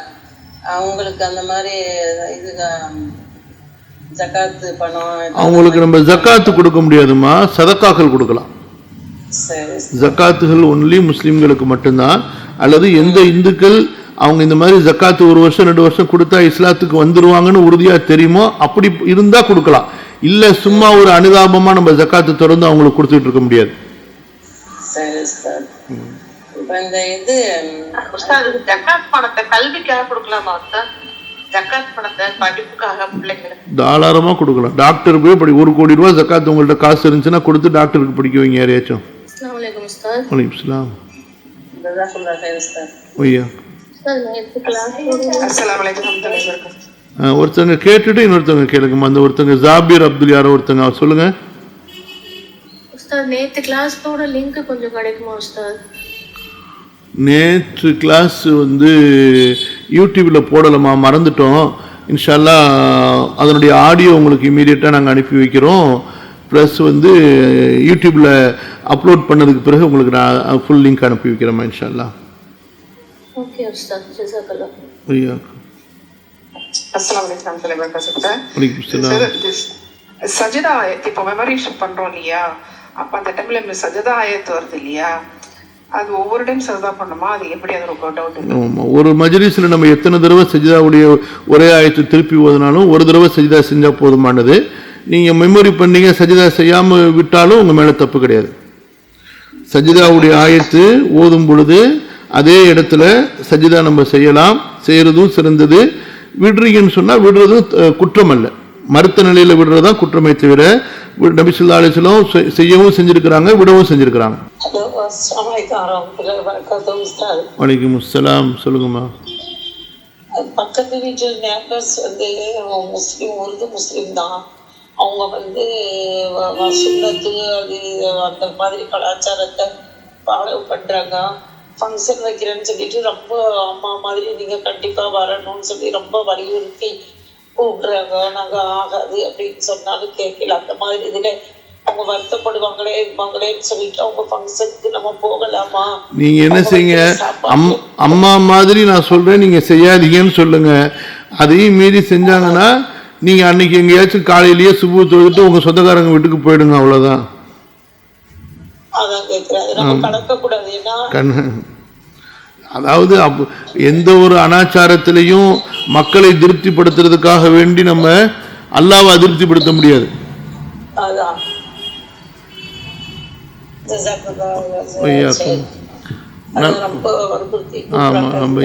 அவங்களுக்கு அந்த மாதிரி இது ஜகாத்து பணம் அவங்களுக்கு நம்ம ஜக்காத்து கொடுக்க முடியாதுமா, சதக்காக்கள் கொடுக்கலாம். சரி. ஜக்காத்துகள் ஒன்லி முஸ்லிம்களுக்கு மட்டும்தான். அல்லது எந்த இந்துக்கள் அவங்க இந்த மாதிரி ஜக்காத்து 1 வருஷம் 2 வருஷம் கொடுத்தா இஸ்லாத்துக்கு வந்துருவாங்கன்னு உறுதியா தெரியுமோ அப்படி இருந்தா கொடுக்கலாம். இல்ல சும்மா ஒரு அனுதாபமா நம்ம ஜக்காத்து தொடர்ந்து அவங்களுக்கு கொடுத்துட்டு இருக்க முடியாது. சரி சார். இப்போ இந்த இது உஸ்தாத், ஜக்காத் பணத்தை கல்விக்காக கொடுக்கலாமா உஸ்தாத்? ஜக்காத் பணத்தை படிப்புக்காக பிள்ளைங்களுக்கு தாராளமா கொடுக்கலாம். டாக்டர் போய் படி 1 கோடி ரூபாய் ஜக்காத்து உங்கள்ட்ட காசு இருந்துச்சுன்னா கொடுத்து டாக்டருக்கு படிக்க வைங்க யாரையாச்சும். அஸ்ஸலாமு அலைக்கும் உஸ்தாத். வலைக்கும் சலாம். ஜஸாக்கல்லாஹ் ஹைர் உஸ்தாத். ஐயா உஸ்தாத் நேத்து கிளாஸ் அஸ்ஸலாமு அலைக்கும் வரஹ்மத்துல்லாஹி வபரகாத்துஹு. ஒருத்தங்க கேட்டுட்டு இன்னொருத்தவங்க கேளுங்கம்மா. அந்த ஒருத்தங்க ஜாபீர் அப்துல் யாரோ ஒருத்தங்க சொல்லுங்க. உஸ்தாத் நேத்து கிளாஸோட லிங்க் கொஞ்சம் கிடைக்குமா உஸ்தாத்? நேற்று கிளாஸ் வந்து யூடியூப்பில் போடலாமா, மறந்துட்டோம். இன்ஷா அல்லாஹ் அதனுடைய ஆடியோ உங்களுக்கு இமீடியட்டாக நாங்கள் அனுப்பி வைக்கிறோம். ப்ளஸ் வந்து யூடியூப்பில் அப்லோட் பண்ணதுக்கு பிறகு உங்களுக்கு நான் ஃபுல் லிங்க் அனுப்பி வைக்கிறேம்மா இன்ஷா அல்லாஹ். ஓகே உஸ்தாத், ஜஸாக்கல்லாஹ். ஐயா அஸ்ஸலாமு அலைக்கும் வரஹ்மத்துல்லாஹி வபரகாத்துஹு. வலைக்கும் சலாம். சஜதா ஆயத் இப்போ மெமரேஷன் பண்றோம் இல்லையா, அப்ப அந்த டைம்ல சஜதா ஆயத் வருது இல்லையா, அது ஒவ்வொரு டைம் சஜதா பண்ணுமா? அது எப்படி? அது ஒரு டவுட். ஆமாம், ஒரு மஜ்லிஸில் நம்ம எத்தனை தடவை சஜிதாவுடைய ஒரே ஆயத்தை திருப்பி ஓதினாலும் ஒரு தடவை சஜிதா செஞ்சால் போதுமானது. நீங்கள் மெமரி பண்ணீங்க சஜிதா செய்யாமல் விட்டாலும் உங்கள் மேலே தப்பு கிடையாது. சஜிதாவுடைய ஆயத்து ஓதும் பொழுது அதே இடத்துல சஜிதா நம்ம செய்யலாம், செய்கிறதும் சிறந்தது. விடுறீங்கன்னு சொன்னால் விடுறதும் குற்றம் அல்ல, மறுத்த நிலையில் விடுறதுதான் குற்றமே தவிர நபி ஸல்லல்லாஹு அலைஹி வஸல்லம் செய்யவும் செஞ்சிருக்கிறாங்க, விடவும் செஞ்சிருக்கிறாங்க. ஹலோ, அஸ்ஸலாமு அலைக்கும் வரஹ்மத்துல்லாஹி வபரகாத்துஹு உஸ்தாத். வலைக்கும் அஸ்ஸலாம். சொல்லுங்கம்மா. பக்கத்து வீட்டு நேபர்ஸ் வந்து முஸ்லீம், உருது முஸ்லீம் தான். அவங்க வந்து சுன்னத்து அது அந்த மாதிரி கலாச்சாரத்தை ஃபாலோ பண்ணுறாங்க. ஃபங்க்ஷன் வைக்கிறேன்னு சொல்லிட்டு ரொம்ப அம்மா மாதிரி நீங்கள் கண்டிப்பாக வரணும்னு சொல்லி ரொம்ப வலியுறுத்தி கூப்பிடுறாங்க. நாங்கள் ஆகாது அப்படின்னு சொன்னாலும் கேட்கல. அந்த மாதிரி இதில் அவங்க வருத்தப்படுவாங்களே இருப்பாங்களேன்னு சொல்லிட்டு அவங்க ஃபங்க்ஷனுக்கு நம்ம போகலாமா? நீங்க என்ன செய்யுங்க, அம்மா மாதிரி நான் சொல்றேன், நீங்க செய்யாதீங்கன்னு சொல்லுங்க. அதையும் மீறி செஞ்சாங்கன்னா நீங்க அன்னைக்கு எங்கேயாச்சும் காலையிலேயே சுபு தொழுதுட்டு உங்க சொந்தக்காரங்க வீட்டுக்கு போயிடுங்க, அவ்வளவுதான். அதான் கேட்குறேன், நம்ம கலக்கக்கூடாது. ஏன்னா அதாவது எந்த ஒரு அனாச்சாரத்திலையும் மக்களை திருப்திப்படுத்துறதுக்காக வேண்டி நம்ம அல்லாஹ்வை அதிருப்திப்படுத்த முடியாது. அதான் ஆமாம், நம்ம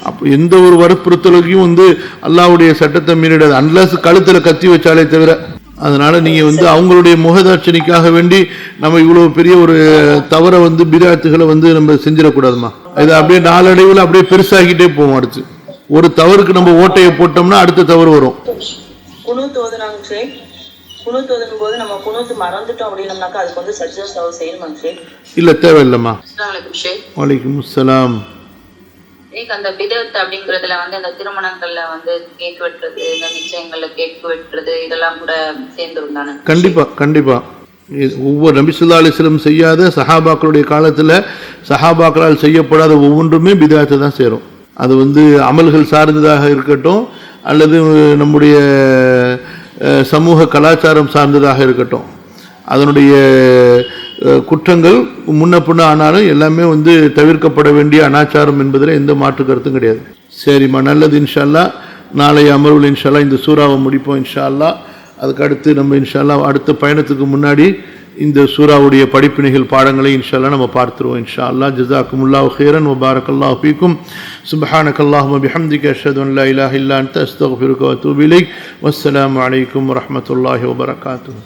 அப்போ எந்த ஒரு வற்புறுத்தலுக்கும் வந்து அல்லாஹ்வுடைய சட்டத்தை மீறிடாது, அன்லஸ் கழுத்தில் கத்தி வச்சாலே தவிர. அதனால நீங்க வந்து அவங்களுடைய முகதாட்சணிக்காக வேண்டி நம்ம இவ்வளவு பெரிய ஒரு தவறை வந்து பிதாத்துகளை வந்து நம்ம செஞ்சிடக்கூடாதுமா. இது அப்படியே நாளடைவில் அப்படியே பெருசாகிட்டே போவோம். அடுத்து ஒரு தவறுக்கு நம்ம ஓட்டையை போட்டோம்னா அடுத்த தவறு வரும். குனூத் ஓதுனாங்க. குனூத் ஓதும் போது நம்ம குனூத் மறந்துட்டோம் அப்படின்னம்னாக்கா அதுக்கு வந்து சஜ்ஜா செய்யணுமா? இல்ல, தேவையில்லைம்மா. அஸ்ஸலாமு அலைக்கும் ஷேக். வலைக்கும் அஸ்ஸலாம். அந்த பிதத் அப்படிங்கிறதுல வந்து அந்த திருமணங்கள்ல வந்து கேக் வெட்டுறது, இந்த நிச்சயங்கள்ல கேக் வெட்டுறது, இதெல்லாம் கூட சேர்ந்துரும் தானே? கண்டிப்பா கண்டிப்பா. ஒவ்வொரு நபி ஸல்லல்லாஹு அலைஹி வஸல்லம் செய்யாத சஹாபாக்களுடைய காலத்துல சஹாபாக்களால் செய்யப்படாத ஒவ்வொன்றுமே பிதாத்தை தான் சேரும். அது வந்து அமல்கள் சார்ந்ததாக இருக்கட்டும் அல்லது நம்முடைய சமூக கலாச்சாரம் சார்ந்ததாக இருக்கட்டும், அதனுடைய குற்றங்கள் முன்ன பின்ன ஆனாலும் எல்லாமே வந்து தவிர்க்கப்பட வேண்டிய அனாச்சாரம் என்பதில் எந்த மாற்று கருத்தும் கிடையாது. சரிம்மா, நல்லது. இன்ஷா அல்லாஹ் நாளைய அமர்வில் இன்ஷா அல்லாஹ் இந்த சூறாவை முடிப்போம் இன்ஷா அல்லாஹ். அதுக்கு அடுத்து நம்ம இன்ஷா அல்லாஹ் அடுத்த பயணத்துக்கு முன்னாடி இந்த சூறாவுடைய படிப்பினைகள் பாடங்களை இன்ஷா அல்லாஹ் நம்ம பார்த்துருவோம் இன்ஷா அல்லாஹ். ஜஸாக்குமுல்லாஹு ஹைரன் வ பாரக்கல்லாஹு ஃபீக்கும். சுப்ஹானக்கல்லாஹும்ம பிஹம்திக அஷ்ஹது அன் லா இலாஹா இல்லா அன்த அஸ்தக்ஃபிருக வ அத்தூபு இலைக். வஸ்ஸலாமு அலைக்கும் வ ரஹ்மத்துல்லாஹி வ பரகாத்துஹு.